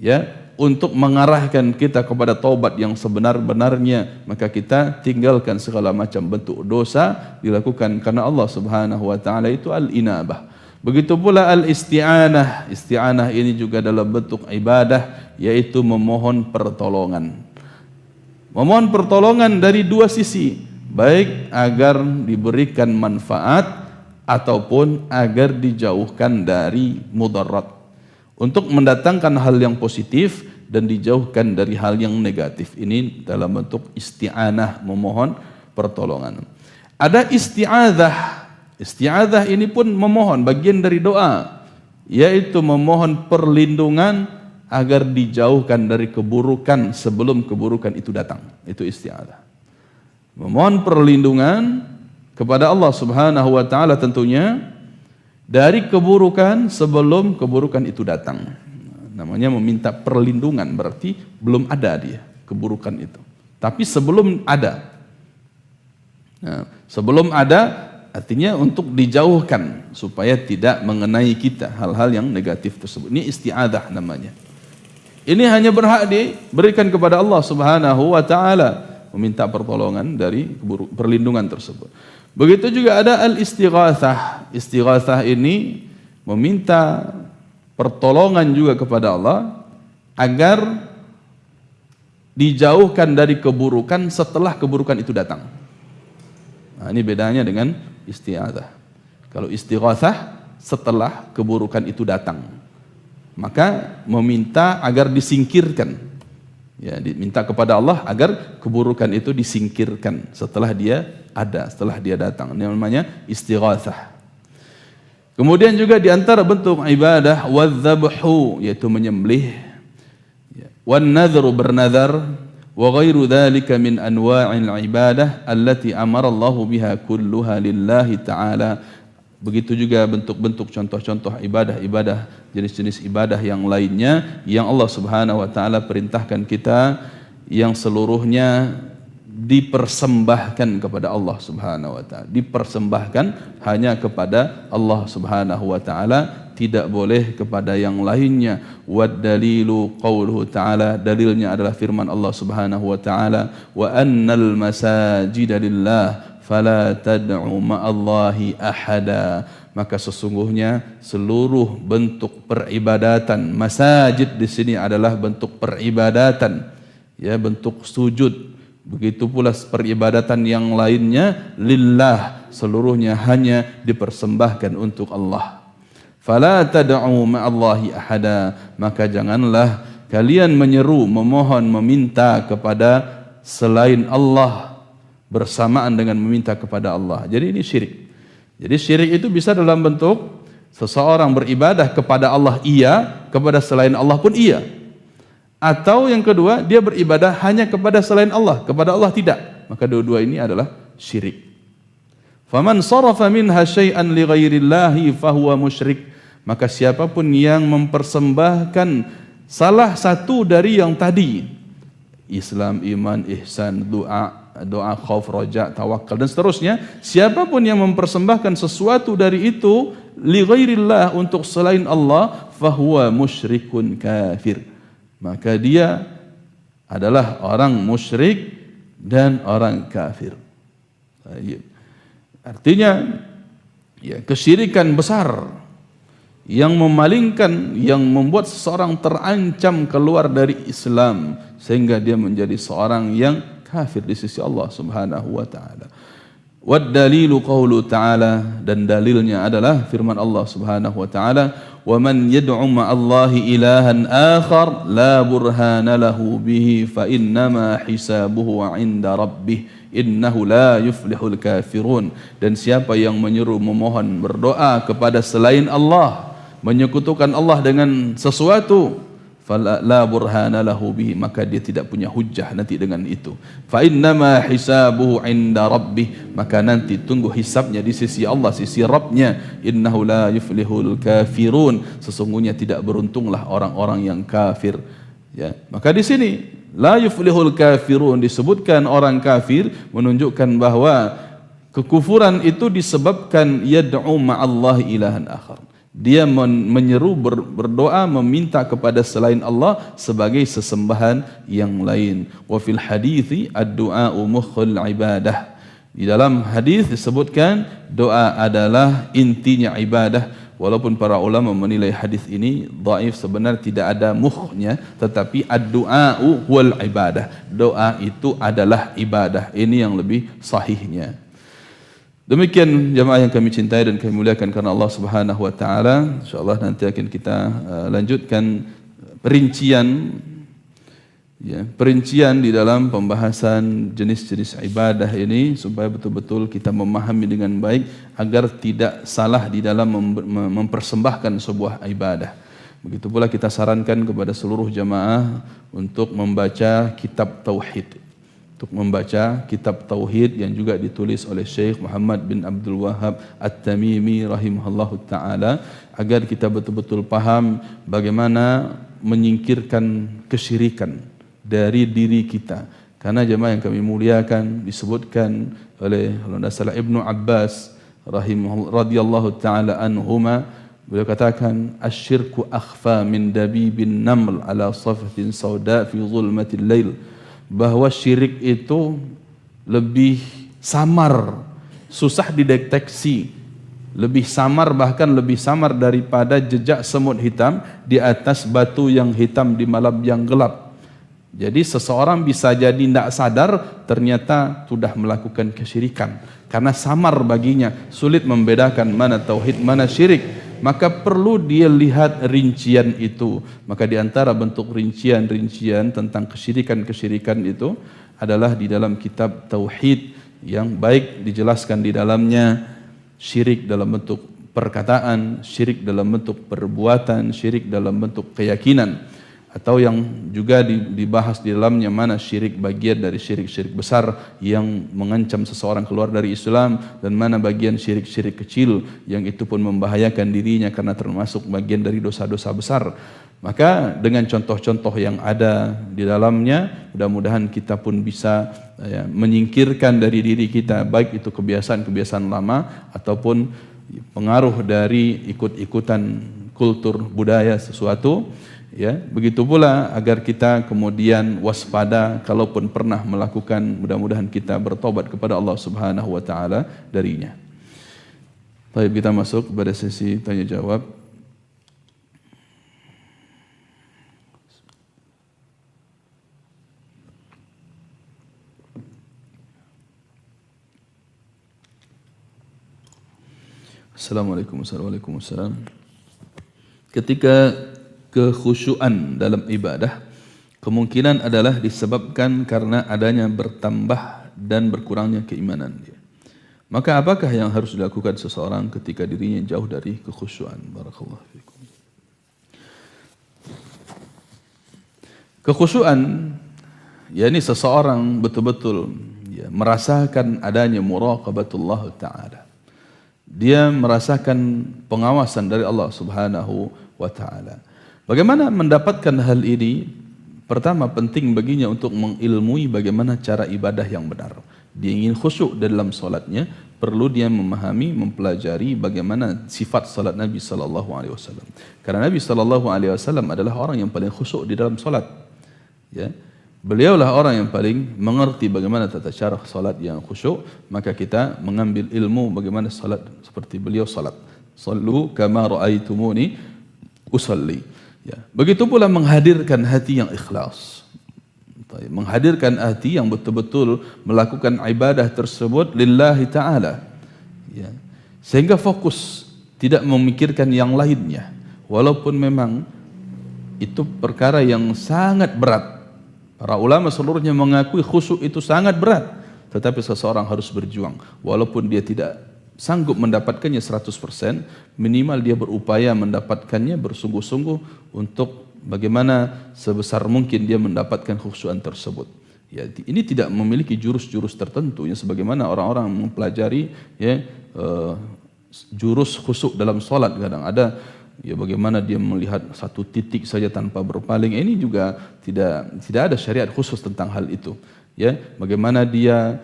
ya, untuk mengarahkan kita kepada taubat yang sebenar-benarnya, maka kita tinggalkan segala macam bentuk dosa, dilakukan karena Allah Subhanahu wa taala, itu al-inabah. Begitu pula al-isti'anah. Isti'anah ini juga dalam bentuk ibadah, yaitu memohon pertolongan. Memohon pertolongan dari 2 sisi, baik agar diberikan manfaat ataupun agar dijauhkan dari mudarat, untuk mendatangkan hal yang positif dan dijauhkan dari hal yang negatif. Ini dalam bentuk isti'anah, memohon pertolongan. Ada isti'adzah. Isti'adzah ini pun memohon, bagian dari doa, yaitu memohon perlindungan agar dijauhkan dari keburukan sebelum keburukan itu datang. Itu isti'adzah. Memohon perlindungan kepada Allah Subhanahu wa taala tentunya dari keburukan sebelum keburukan itu datang. Namanya meminta perlindungan, berarti belum ada dia keburukan itu. Tapi sebelum ada. Nah, sebelum ada, artinya untuk dijauhkan supaya tidak mengenai kita hal-hal yang negatif tersebut. Ini isti'adzah namanya. Ini hanya berhak diberikan kepada Allah Subhanahu wa taala, meminta pertolongan dari perlindungan tersebut. Begitu juga ada al-istighatsah. Istighatsah ini meminta pertolongan juga kepada Allah agar dijauhkan dari keburukan setelah keburukan itu datang. Nah, ini bedanya dengan isti'adzah. Kalau istighatsah setelah keburukan itu datang, maka meminta agar disingkirkan. Ya, diminta kepada Allah agar keburukan itu disingkirkan setelah dia ada, setelah dia datang. Ini namanya istighatsah. Kemudian juga di antara bentuk ibadah wadzabhu, yaitu menyembelih, wan nadhru bernadar, wa ghairu dzalika min anwa'il ibadah allati amara Allah biha kulluha lillahi ta'ala. Begitu juga bentuk-bentuk contoh-contoh ibadah-ibadah, jenis-jenis ibadah yang lainnya yang Allah Subhanahu wa taala perintahkan kita, yang seluruhnya dipersembahkan kepada Allah Subhanahu wa taala. Dipersembahkan hanya kepada Allah Subhanahu wa taala, tidak boleh kepada yang lainnya. Wad dalilu qauluhu ta'ala, dalilnya adalah firman Allah Subhanahu wa taala, wa annal masajida lillah fala tad'u ma'allahi ahada. Maka sesungguhnya seluruh bentuk peribadatan, masajid di sini adalah bentuk peribadatan, ya, bentuk sujud. Begitu pula peribadatan yang lainnya lillah, seluruhnya hanya dipersembahkan untuk Allah. Fala tad'u ma'allahi ahada, maka janganlah kalian menyeru, memohon, meminta kepada selain Allah bersamaan dengan meminta kepada Allah. Jadi ini syirik. Jadi syirik itu bisa dalam bentuk seseorang beribadah kepada Allah iya, kepada selain Allah pun iya. Atau yang kedua, dia beribadah hanya kepada selain Allah, kepada Allah tidak. Maka dua-dua ini adalah syirik. Faman sarafa minha syai'an li ghairillahi fahuwa musyrik. Maka siapapun yang mempersembahkan salah satu dari yang tadi, Islam, iman, ihsan, doa khauf, raja, tawakal dan seterusnya, siapapun yang mempersembahkan sesuatu dari itu li ghairillah, untuk selain Allah, fahuwa musyrikun kafir. Maka dia adalah orang musyrik dan orang kafir. Artinya, ya, kesyirikan besar yang memalingkan, yang membuat seseorang terancam keluar dari Islam sehingga dia menjadi seorang yang kafir di sisi Allah Subhanahu wa taala. Wad dalilu qaulu ta'ala, dan dalilnya adalah firman Allah Subhanahu wa taala, wa man yad'u ma'allahi ilahan akhar la burhana lahu bihi fa innama hisabuhu 'inda rabbih innahu la yuflihul kafirun. Dan siapa yang menyeru, memohon, berdoa kepada selain Allah, menyekutukan Allah dengan sesuatu, fala burhana lahu bihi, maka dia tidak punya hujjah nanti dengan itu. Fa innama hisabuhu 'inda rabbih, maka nanti tunggu hisabnya di sisi Allah, sisi Rabbnya. Innahu la yuflihul kafirun, sesungguhnya tidak beruntunglah orang-orang yang kafir. Ya, maka di sini la yuflihul kafirun disebutkan orang kafir, menunjukkan bahwa kekufuran itu disebabkan yad'u ma'allahi ilahan akhar. Dia menyeru, berdoa, meminta kepada selain Allah sebagai sesembahan yang lain. Wa fil hadithi ad-du'a'u mukhul ibadah. Di dalam hadis disebutkan doa adalah intinya ibadah. Walaupun para ulama menilai hadis ini dhaif, sebenarnya tidak ada mukhnya, tetapi ad-du'a'u wal ibadah. Doa itu adalah ibadah. Ini yang lebih sahihnya. Demikian jemaah yang kami cintai dan kami muliakan karena Allah Subhanahu wa taala. Insyaallah nanti akan kita lanjutkan perincian, ya, perincian di dalam pembahasan jenis-jenis ibadah ini supaya betul-betul kita memahami dengan baik agar tidak salah di dalam mempersembahkan sebuah ibadah. Begitu pula kita sarankan kepada seluruh jemaah untuk membaca kitab tauhid. Untuk membaca kitab tauhid yang juga ditulis oleh Syekh Muhammad bin Abdul Wahhab At-Tamimi rahimahullahu taala, agar kita betul-betul paham bagaimana menyingkirkan kesyirikan dari diri kita. Karena jemaah yang kami muliakan, disebutkan oleh kalau tidak salah Ibnu Abbas radhiyallahu taala anhuma, beliau katakan asyirku akhfa min dabibin naml ala safatin sauda fi zulmatil lail, bahwa syirik itu lebih samar, susah dideteksi, lebih samar, bahkan lebih samar daripada jejak semut hitam di atas batu yang hitam di malam yang gelap. Jadi seseorang bisa jadi tidak sadar ternyata sudah melakukan kesyirikan karena samar baginya, sulit membedakan mana tauhid mana syirik. Maka perlu dia lihat rincian itu. Maka di antara bentuk rincian-rincian tentang kesyirikan-kesyirikan itu adalah di dalam kitab tauhid yang baik dijelaskan di dalamnya syirik dalam bentuk perkataan, syirik dalam bentuk perbuatan, syirik dalam bentuk keyakinan, atau yang juga dibahas di dalamnya mana syirik bagian dari syirik-syirik besar yang mengancam seseorang keluar dari Islam, dan mana bagian syirik-syirik kecil yang itu pun membahayakan dirinya karena termasuk bagian dari dosa-dosa besar. Maka dengan contoh-contoh yang ada di dalamnya, mudah-mudahan kita pun bisa menyingkirkan dari diri kita baik itu kebiasaan-kebiasaan lama ataupun pengaruh dari ikut-ikutan kultur budaya sesuatu. Ya, begitu pula agar kita kemudian waspada kalaupun pernah melakukan, mudah-mudahan kita bertobat kepada Allah Subhanahu wa taala darinya. Baik, kita masuk kepada sesi tanya jawab. Assalamualaikum warahmatullahi wabarakatuh. Ketika kekhusyuan dalam ibadah kemungkinan adalah disebabkan karena adanya bertambah dan berkurangnya keimanan dia. Maka apakah yang harus dilakukan seseorang ketika dirinya jauh dari kekhusyuan? Barakallahu fikum. Kekhusyuan, yakni seseorang betul-betul merasakan adanya muraqabatullah taala. Dia merasakan pengawasan dari Allah Subhanahu wa taala. Bagaimana mendapatkan hal ini? Pertama, penting baginya untuk mengilmui bagaimana cara ibadah yang benar. Dia ingin khusyuk dalam solatnya, perlu dia memahami, mempelajari bagaimana sifat salat Nabi sallallahu alaihi wasallam. Karena Nabi sallallahu alaihi wasallam adalah orang yang paling khusyuk di dalam solat. Ya. Beliaulah orang yang paling mengerti bagaimana tata cara salat yang khusyuk, maka kita mengambil ilmu bagaimana salat seperti beliau salat. Sallu kama raaitumuni usalli. Ya. Begitu pula menghadirkan hati yang ikhlas, menghadirkan hati yang betul-betul melakukan ibadah tersebut lillahi ta'ala, ya. Sehingga fokus, tidak memikirkan yang lainnya, walaupun memang itu perkara yang sangat berat. Para ulama seluruhnya mengakui khusyuk itu sangat berat, tetapi seseorang harus berjuang walaupun dia tidak sanggup mendapatkannya 100%, minimal dia berupaya mendapatkannya, bersungguh-sungguh untuk bagaimana sebesar mungkin dia mendapatkan khusyuan tersebut. Ya, ini tidak memiliki jurus-jurus tertentu, ya, sebagaimana orang-orang mempelajari jurus khusyuk dalam solat. Kadang ada ya bagaimana dia melihat satu titik saja tanpa berpaling. Ini juga tidak ada syariat khusus tentang hal itu. Ya, bagaimana dia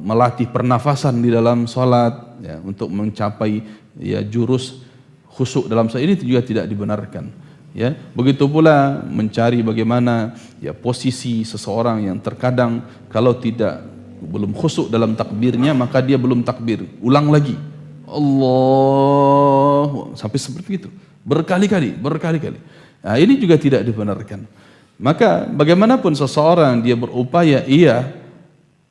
melatih pernafasan di dalam salat, ya, untuk mencapai ya jurus khusyuk dalam salat, ini juga tidak dibenarkan. Ya, begitu pula mencari bagaimana ya posisi seseorang yang terkadang kalau belum khusyuk dalam takbirnya, maka dia belum takbir, ulang lagi Allah sampai seperti itu berkali-kali. Nah, ini juga tidak dibenarkan. Maka bagaimanapun seseorang dia berupaya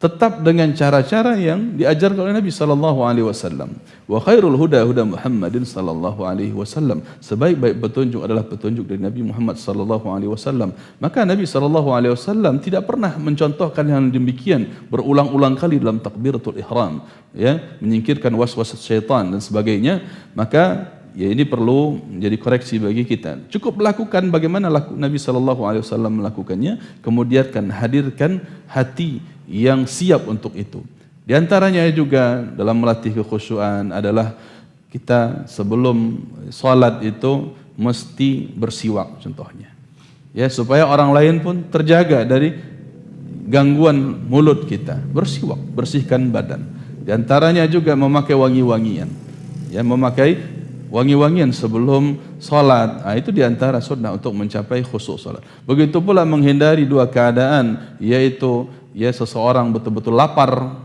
tetap dengan cara-cara yang diajarkan oleh Nabi sallallahu alaihi wasallam. Wa khairul huda huda Muhammadin sallallahu alaihi wasallam. Sebaik-baik petunjuk adalah petunjuk dari Nabi Muhammad sallallahu alaihi wasallam. Maka Nabi sallallahu alaihi wasallam tidak pernah mencontohkan yang demikian berulang-ulang kali dalam takbiratul ihram, ya, menyingkirkan was-was syaitan dan sebagainya. Maka ya ini perlu menjadi koreksi bagi kita. Cukup lakukan bagaimana Nabi sallallahu alaihi wasallam melakukannya, kemudian hadirkan hati yang siap untuk itu. Di antaranya juga dalam melatih kekhusyuan adalah kita sebelum salat itu mesti bersiwak contohnya. Ya, supaya orang lain pun terjaga dari gangguan mulut kita. Bersiwak, bersihkan badan. Di antaranya juga memakai wangi-wangian. Ya, memakai wangi-wangian sebelum salat. Itu di antara sunnah untuk mencapai khusyuk salat. Begitu pula menghindari dua keadaan, yaitu seseorang betul-betul lapar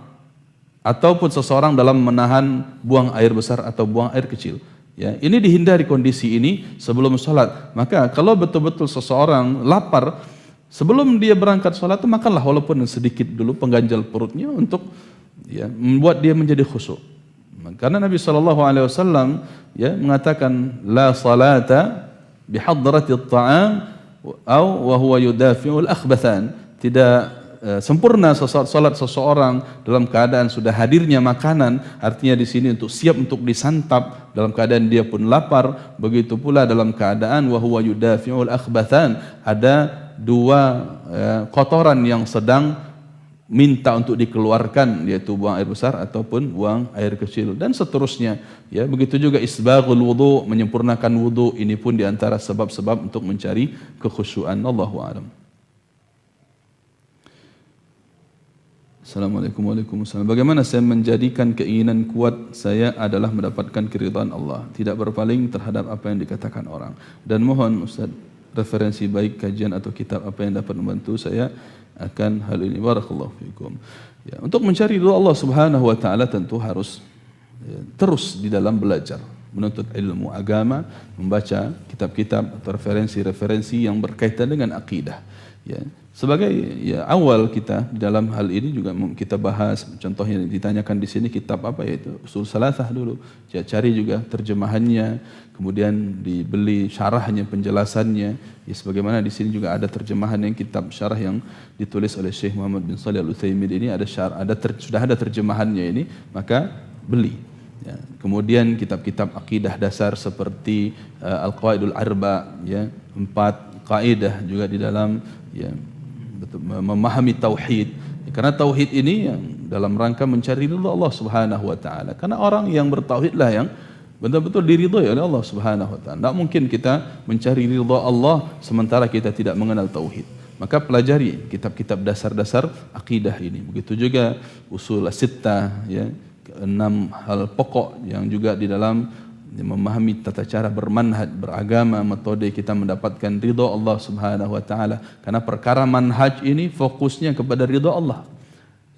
ataupun seseorang dalam menahan buang air besar atau buang air kecil. Ya, ini dihindari kondisi ini sebelum salat. Maka kalau betul-betul seseorang lapar, sebelum dia berangkat salat itu makanlah walaupun sedikit dulu pengganjal perutnya untuk membuat dia menjadi khusyuk. Karena Nabi SAW mengatakan la salata bihadrati at-ta'am aw wa huwa yudafi'ul akhbathan. Tidak sempurna salat seseorang dalam keadaan sudah hadirnya makanan, artinya di sini untuk siap untuk disantap dalam keadaan dia pun lapar. Begitu pula dalam keadaan wa huwa yudafi'ul akhbathan, ada dua kotoran yang sedang minta untuk dikeluarkan, yaitu buang air besar ataupun buang air kecil dan seterusnya. Ya, begitu juga isbaghul wudu, menyempurnakan wudu, ini pun diantara sebab-sebab untuk mencari kekhusyuan. Allahu a'lam. Assalamualaikum warahmatullahi wabarakatuh. Bagaimana saya menjadikan keinginan kuat saya adalah mendapatkan keridhaan Allah, tidak berpaling terhadap apa yang dikatakan orang. Dan mohon Ustaz referensi baik kajian atau kitab apa yang dapat membantu saya akan hal ini. Barakallahu fiikum. Ya, untuk mencari ridha Allah Subhanahu wa taala tentu harus terus di dalam belajar, menuntut ilmu agama, membaca kitab-kitab atau referensi-referensi yang berkaitan dengan akidah. Ya, sebagai awal kita di dalam hal ini juga kita bahas, contohnya ditanyakan di sini kitab apa, yaitu Ushul Tsalatsah dulu. Ya, cari juga terjemahannya, kemudian dibeli syarahnya, penjelasannya. Ya, sebagaimana di sini juga ada terjemahan yang kitab syarah yang ditulis oleh Syekh Muhammad bin Shalih Al-Utsaimin ini sudah ada terjemahannya ini, maka beli. Ya, kemudian kitab-kitab akidah dasar seperti Al-Qawaidul Arba, 4 kaidah juga di dalam memahami tauhid. Karena tauhid ini yang dalam rangka mencari ridha Allah Subhanahu wa taala. Karena orang yang bertauhidlah yang betul-betul diridhai oleh Allah Subhanahu wa taala. Tidak mungkin kita mencari ridha Allah sementara kita tidak mengenal tauhid. Maka pelajari kitab-kitab dasar-dasar akidah ini. Begitu juga usul as-sittah, 6 hal pokok yang juga di dalam memahami tata cara bermanhaj, beragama, metode kita mendapatkan ridha Allah Subhanahu wa taala. Karena perkara manhaj ini fokusnya kepada ridha Allah.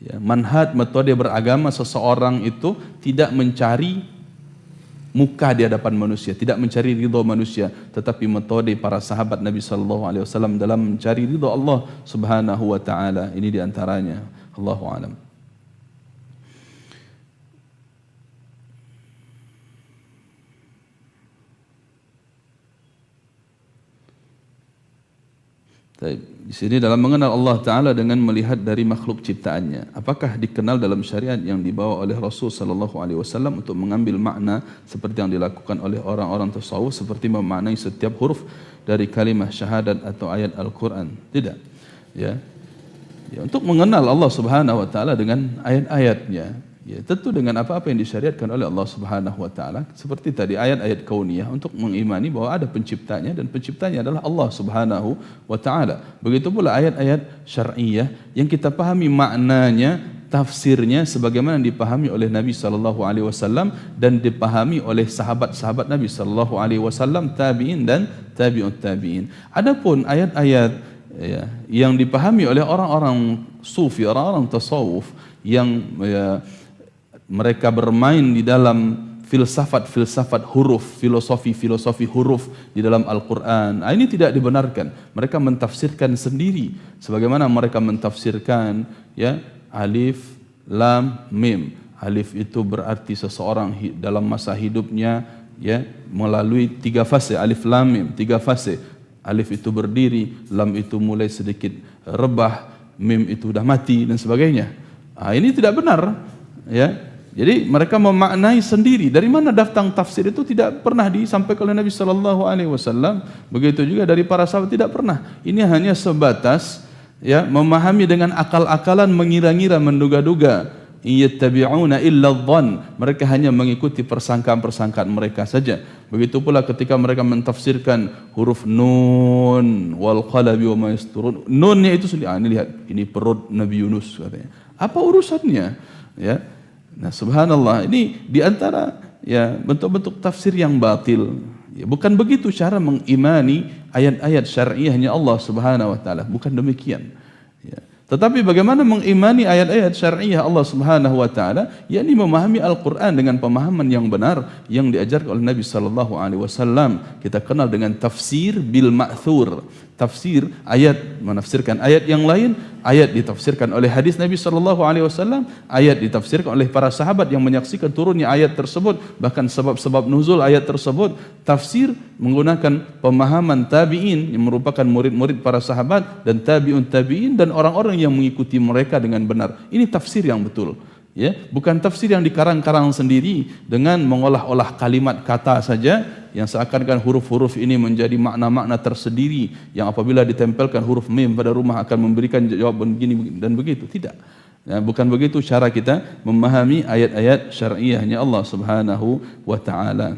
Ya, manhaj, metode beragama seseorang itu tidak mencari muka di hadapan manusia, tidak mencari ridha manusia, tetapi metode para sahabat Nabi sallallahu alaihi wasallam dalam mencari ridha Allah Subhanahu wa taala. Ini di antaranya. Allahu a'lam. Di sini dalam mengenal Allah Ta'ala dengan melihat dari makhluk ciptaannya, apakah dikenal dalam syariat yang dibawa oleh Rasul Sallallahu Alaihi Wasallam untuk mengambil makna seperti yang dilakukan oleh orang-orang tasawuf, seperti memaknai setiap huruf dari kalimah syahadat atau ayat Al-Quran? Tidak. Ya, untuk mengenal Allah Subhanahu Wa Ta'ala dengan ayat-ayatnya. Ya, tentu dengan apa-apa yang disyariatkan oleh Allah Subhanahu wa taala, seperti tadi ayat-ayat kauniyah untuk mengimani bahwa ada penciptanya dan penciptanya adalah Allah Subhanahu wa taala. Begitu pula ayat-ayat syar'iyyah yang kita pahami maknanya, tafsirnya sebagaimana dipahami oleh Nabi sallallahu alaihi wasallam dan dipahami oleh sahabat-sahabat Nabi sallallahu alaihi wasallam, tabi'in dan tabi'ut tabi'in. Adapun ayat-ayat yang dipahami oleh orang-orang sufi, orang-orang tasawuf yang mereka bermain di dalam filsafat huruf, filosofi huruf di dalam Al-Quran. Ini tidak dibenarkan. Mereka mentafsirkan sendiri. Sebagaimana mereka mentafsirkan alif, lam, mim. Alif itu berarti seseorang dalam masa hidupnya melalui 3 fase. Alif, lam, mim, 3 fase. Alif itu berdiri, lam itu mulai sedikit rebah, mim itu sudah mati dan sebagainya. Ini tidak benar. Jadi mereka memaknai sendiri. Dari mana datang tafsir itu tidak pernah disampaikan oleh Nabi sallallahu alaihi wasallam. Begitu juga dari para sahabat tidak pernah. Ini hanya sebatas memahami dengan akal-akalan, mengira-ngira, menduga-duga. Iyattabi'una illa dhann. Mereka hanya mengikuti persangkaan-persangkaan mereka saja. Begitu pula ketika mereka mentafsirkan huruf nun wal qalami wa ma yasturun. Nunnya itu ini lihat, ini perut Nabi Yunus katanya. Apa urusannya? Nah, subhanallah, ini diantara ya bentuk-bentuk tafsir yang batil. Ya, bukan begitu cara mengimani ayat-ayat syar'iyahnya Allah Subhanahu wa taala, bukan demikian. Ya. Tetapi bagaimana mengimani ayat-ayat syar'iyah Allah Subhanahu wa taala, yakni memahami Al-Qur'an dengan pemahaman yang benar yang diajarkan oleh Nabi sallallahu alaihi wasallam. Kita kenal dengan tafsir bil ma'thur. Tafsir ayat menafsirkan ayat yang lain, ayat ditafsirkan oleh hadis Nabi sallallahu alaihi wasallam, ayat ditafsirkan oleh para sahabat yang menyaksikan turunnya ayat tersebut, bahkan sebab-sebab nuzul ayat tersebut. Tafsir menggunakan pemahaman tabi'in yang merupakan murid-murid para sahabat dan tabi'un tabi'in dan orang-orang yang mengikuti mereka dengan benar. Ini tafsir yang betul. Ya, bukan tafsir yang dikarang-karang sendiri dengan mengolah-olah kalimat kata saja yang seakan-akan huruf-huruf ini menjadi makna-makna tersendiri yang apabila ditempelkan huruf mim pada rumah akan memberikan jawaban begini dan begitu. Tidak. Ya, bukan begitu cara kita memahami ayat-ayat syar'iyahnya Allah Subhanahu wa taala.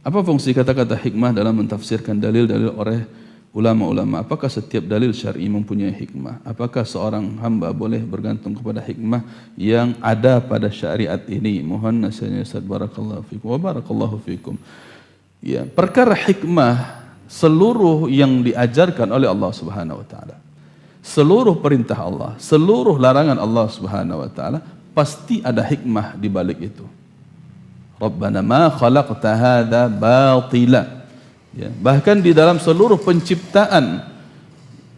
Apa fungsi kata-kata hikmah dalam mentafsirkan dalil-dalil oleh ulama-ulama? Apakah setiap dalil syar'i mempunyai hikmah? Apakah seorang hamba boleh bergantung kepada hikmah yang ada pada syariat ini? Mohon nasihatnya Ustaz. Barakallahu fikum wa barakallahu fikum. Ya, perkara hikmah seluruh yang diajarkan oleh Allah Subhanahu wa taala, seluruh perintah Allah, seluruh larangan Allah Subhanahu wa taala pasti ada hikmah di balik itu. Rabbana ma khalaqta hadza batila. Ya, bahkan di dalam seluruh penciptaan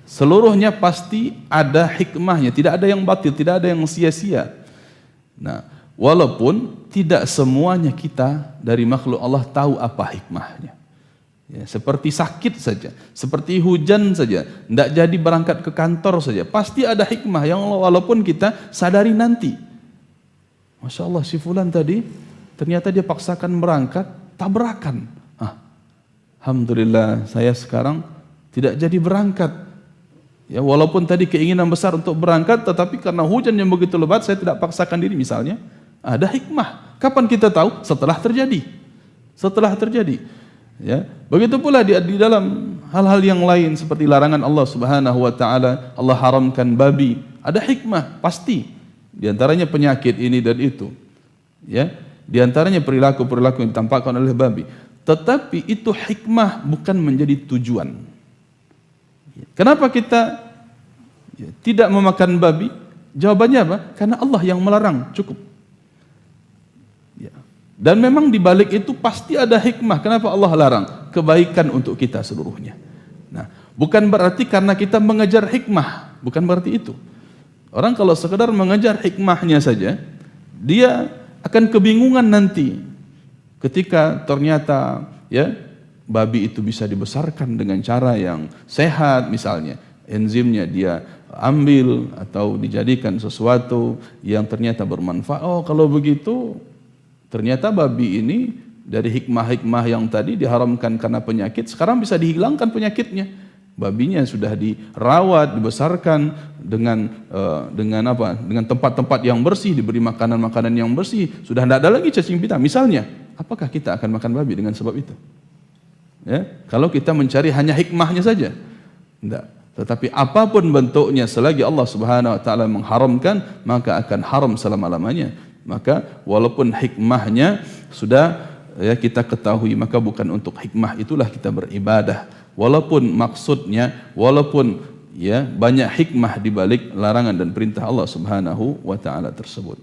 seluruhnya pasti ada hikmahnya, tidak ada yang batil, tidak ada yang sia-sia. Nah, walaupun tidak semuanya kita dari makhluk Allah tahu apa hikmahnya. Ya, seperti sakit saja, seperti hujan saja, tidak jadi berangkat ke kantor saja, pasti ada hikmah yang walaupun kita sadari nanti. Masya Allah, si fulan tadi ternyata dia paksakan berangkat, tabrakan. Alhamdulillah saya sekarang tidak jadi berangkat. Ya, walaupun tadi keinginan besar untuk berangkat, tetapi karena hujan yang begitu lebat saya tidak paksakan diri misalnya. Ada hikmah. Kapan kita tahu? Setelah terjadi. Setelah terjadi. Ya, begitu pula di dalam hal-hal yang lain seperti larangan Allah Subhanahu wa taala, Allah haramkan babi. Ada hikmah pasti. Di antaranya penyakit ini dan itu. Ya, di antaranya perilaku-perilaku yang ditampakkan oleh babi. Tetapi itu hikmah, bukan menjadi tujuan. Kenapa kita tidak memakan babi? Jawabannya apa? Karena Allah yang melarang, cukup. Dan memang di balik itu pasti ada hikmah. Kenapa Allah larang? Kebaikan untuk kita seluruhnya. Nah, bukan berarti karena kita mengejar hikmah, bukan berarti itu. Orang kalau sekedar mengejar hikmahnya saja, dia akan kebingungan nanti ketika ternyata ya babi itu bisa dibesarkan dengan cara yang sehat, misalnya enzimnya dia ambil atau dijadikan sesuatu yang ternyata bermanfaat. Oh, kalau begitu ternyata babi ini dari hikmah-hikmah yang tadi diharamkan karena penyakit, sekarang bisa dihilangkan penyakitnya. Babinya sudah dirawat, dibesarkan dengan apa? Dengan tempat-tempat yang bersih, diberi makanan-makanan yang bersih, sudah tidak ada lagi cacing pita. Misalnya, apakah kita akan makan babi dengan sebab itu? Ya, kalau kita mencari hanya hikmahnya saja, tidak. Tetapi apapun bentuknya selagi Allah Subhanahu wa taala mengharamkan, maka akan haram selama-lamanya. Maka walaupun hikmahnya sudah ya kita ketahui, maka bukan untuk hikmah itulah kita beribadah. Walaupun maksudnya, walaupun ya banyak hikmah di balik larangan dan perintah Allah Subhanahu wa taala tersebut.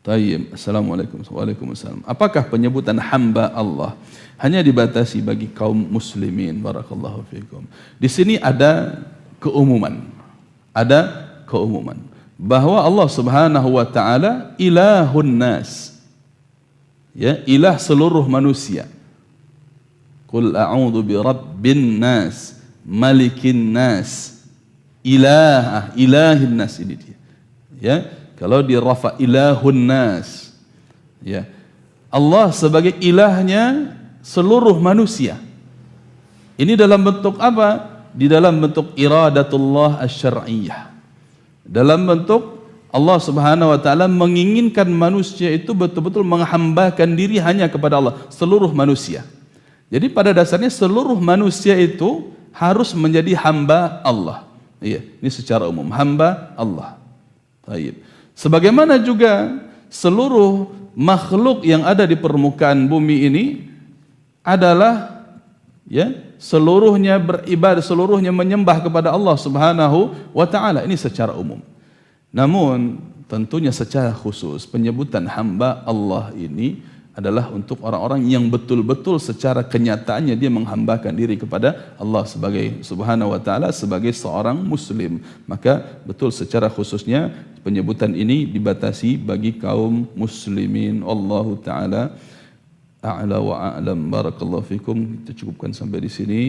Tayyib. Assalamualaikum. Waalaikumsalam. Apakah penyebutan hamba Allah hanya dibatasi bagi kaum muslimin? Barakallahu fikum. Di sini ada keumuman. Ada keumuman bahwa Allah Subhanahu wa taala ilahun nas. Ya, ilah seluruh manusia. Qul a'udzu birabbin nas, malikin nas, ilahin nas, ini dia. Ya, kalau di rafa ilahun nas, ya, Allah sebagai ilahnya seluruh manusia. Ini dalam bentuk apa? Di dalam bentuk iradatullah asy-syar'iyyah. Dalam bentuk Allah Subhanahu wa taala menginginkan manusia itu betul-betul menghambakan diri hanya kepada Allah, seluruh manusia. Jadi pada dasarnya seluruh manusia itu harus menjadi hamba Allah. Iya, ini secara umum hamba Allah. Baik. Sebagaimana juga seluruh makhluk yang ada di permukaan bumi ini adalah seluruhnya beribadah, seluruhnya menyembah kepada Allah Subhanahu wa taala. Ini secara umum. Namun tentunya secara khusus penyebutan hamba Allah ini adalah untuk orang-orang yang betul-betul secara kenyataannya dia menghambakan diri kepada Allah sebagai Subhanahu wa taala sebagai seorang muslim. Maka betul secara khususnya penyebutan ini dibatasi bagi kaum muslimin. Allahu taala a'la wa a'lam. Barakallahu fikum. Kita cukupkan sampai di sini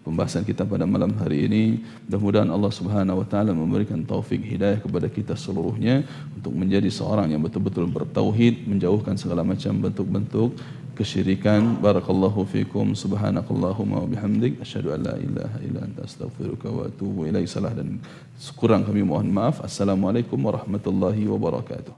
pembahasan kita pada malam hari ini. Mudah-mudahan Allah Subhanahu wa taala memberikan taufik hidayah kepada kita seluruhnya untuk menjadi seorang yang betul-betul bertauhid, menjauhkan segala macam bentuk-bentuk kesyirikan. Barakallahu fikum. Subhanakallahumma wa bihamdik asyhadu an la ilaha illa anta astaghfiruka wa atubu ilaik. Salah dan kurang kami mohon maaf. Assalamualaikum warahmatullahi wabarakatuh.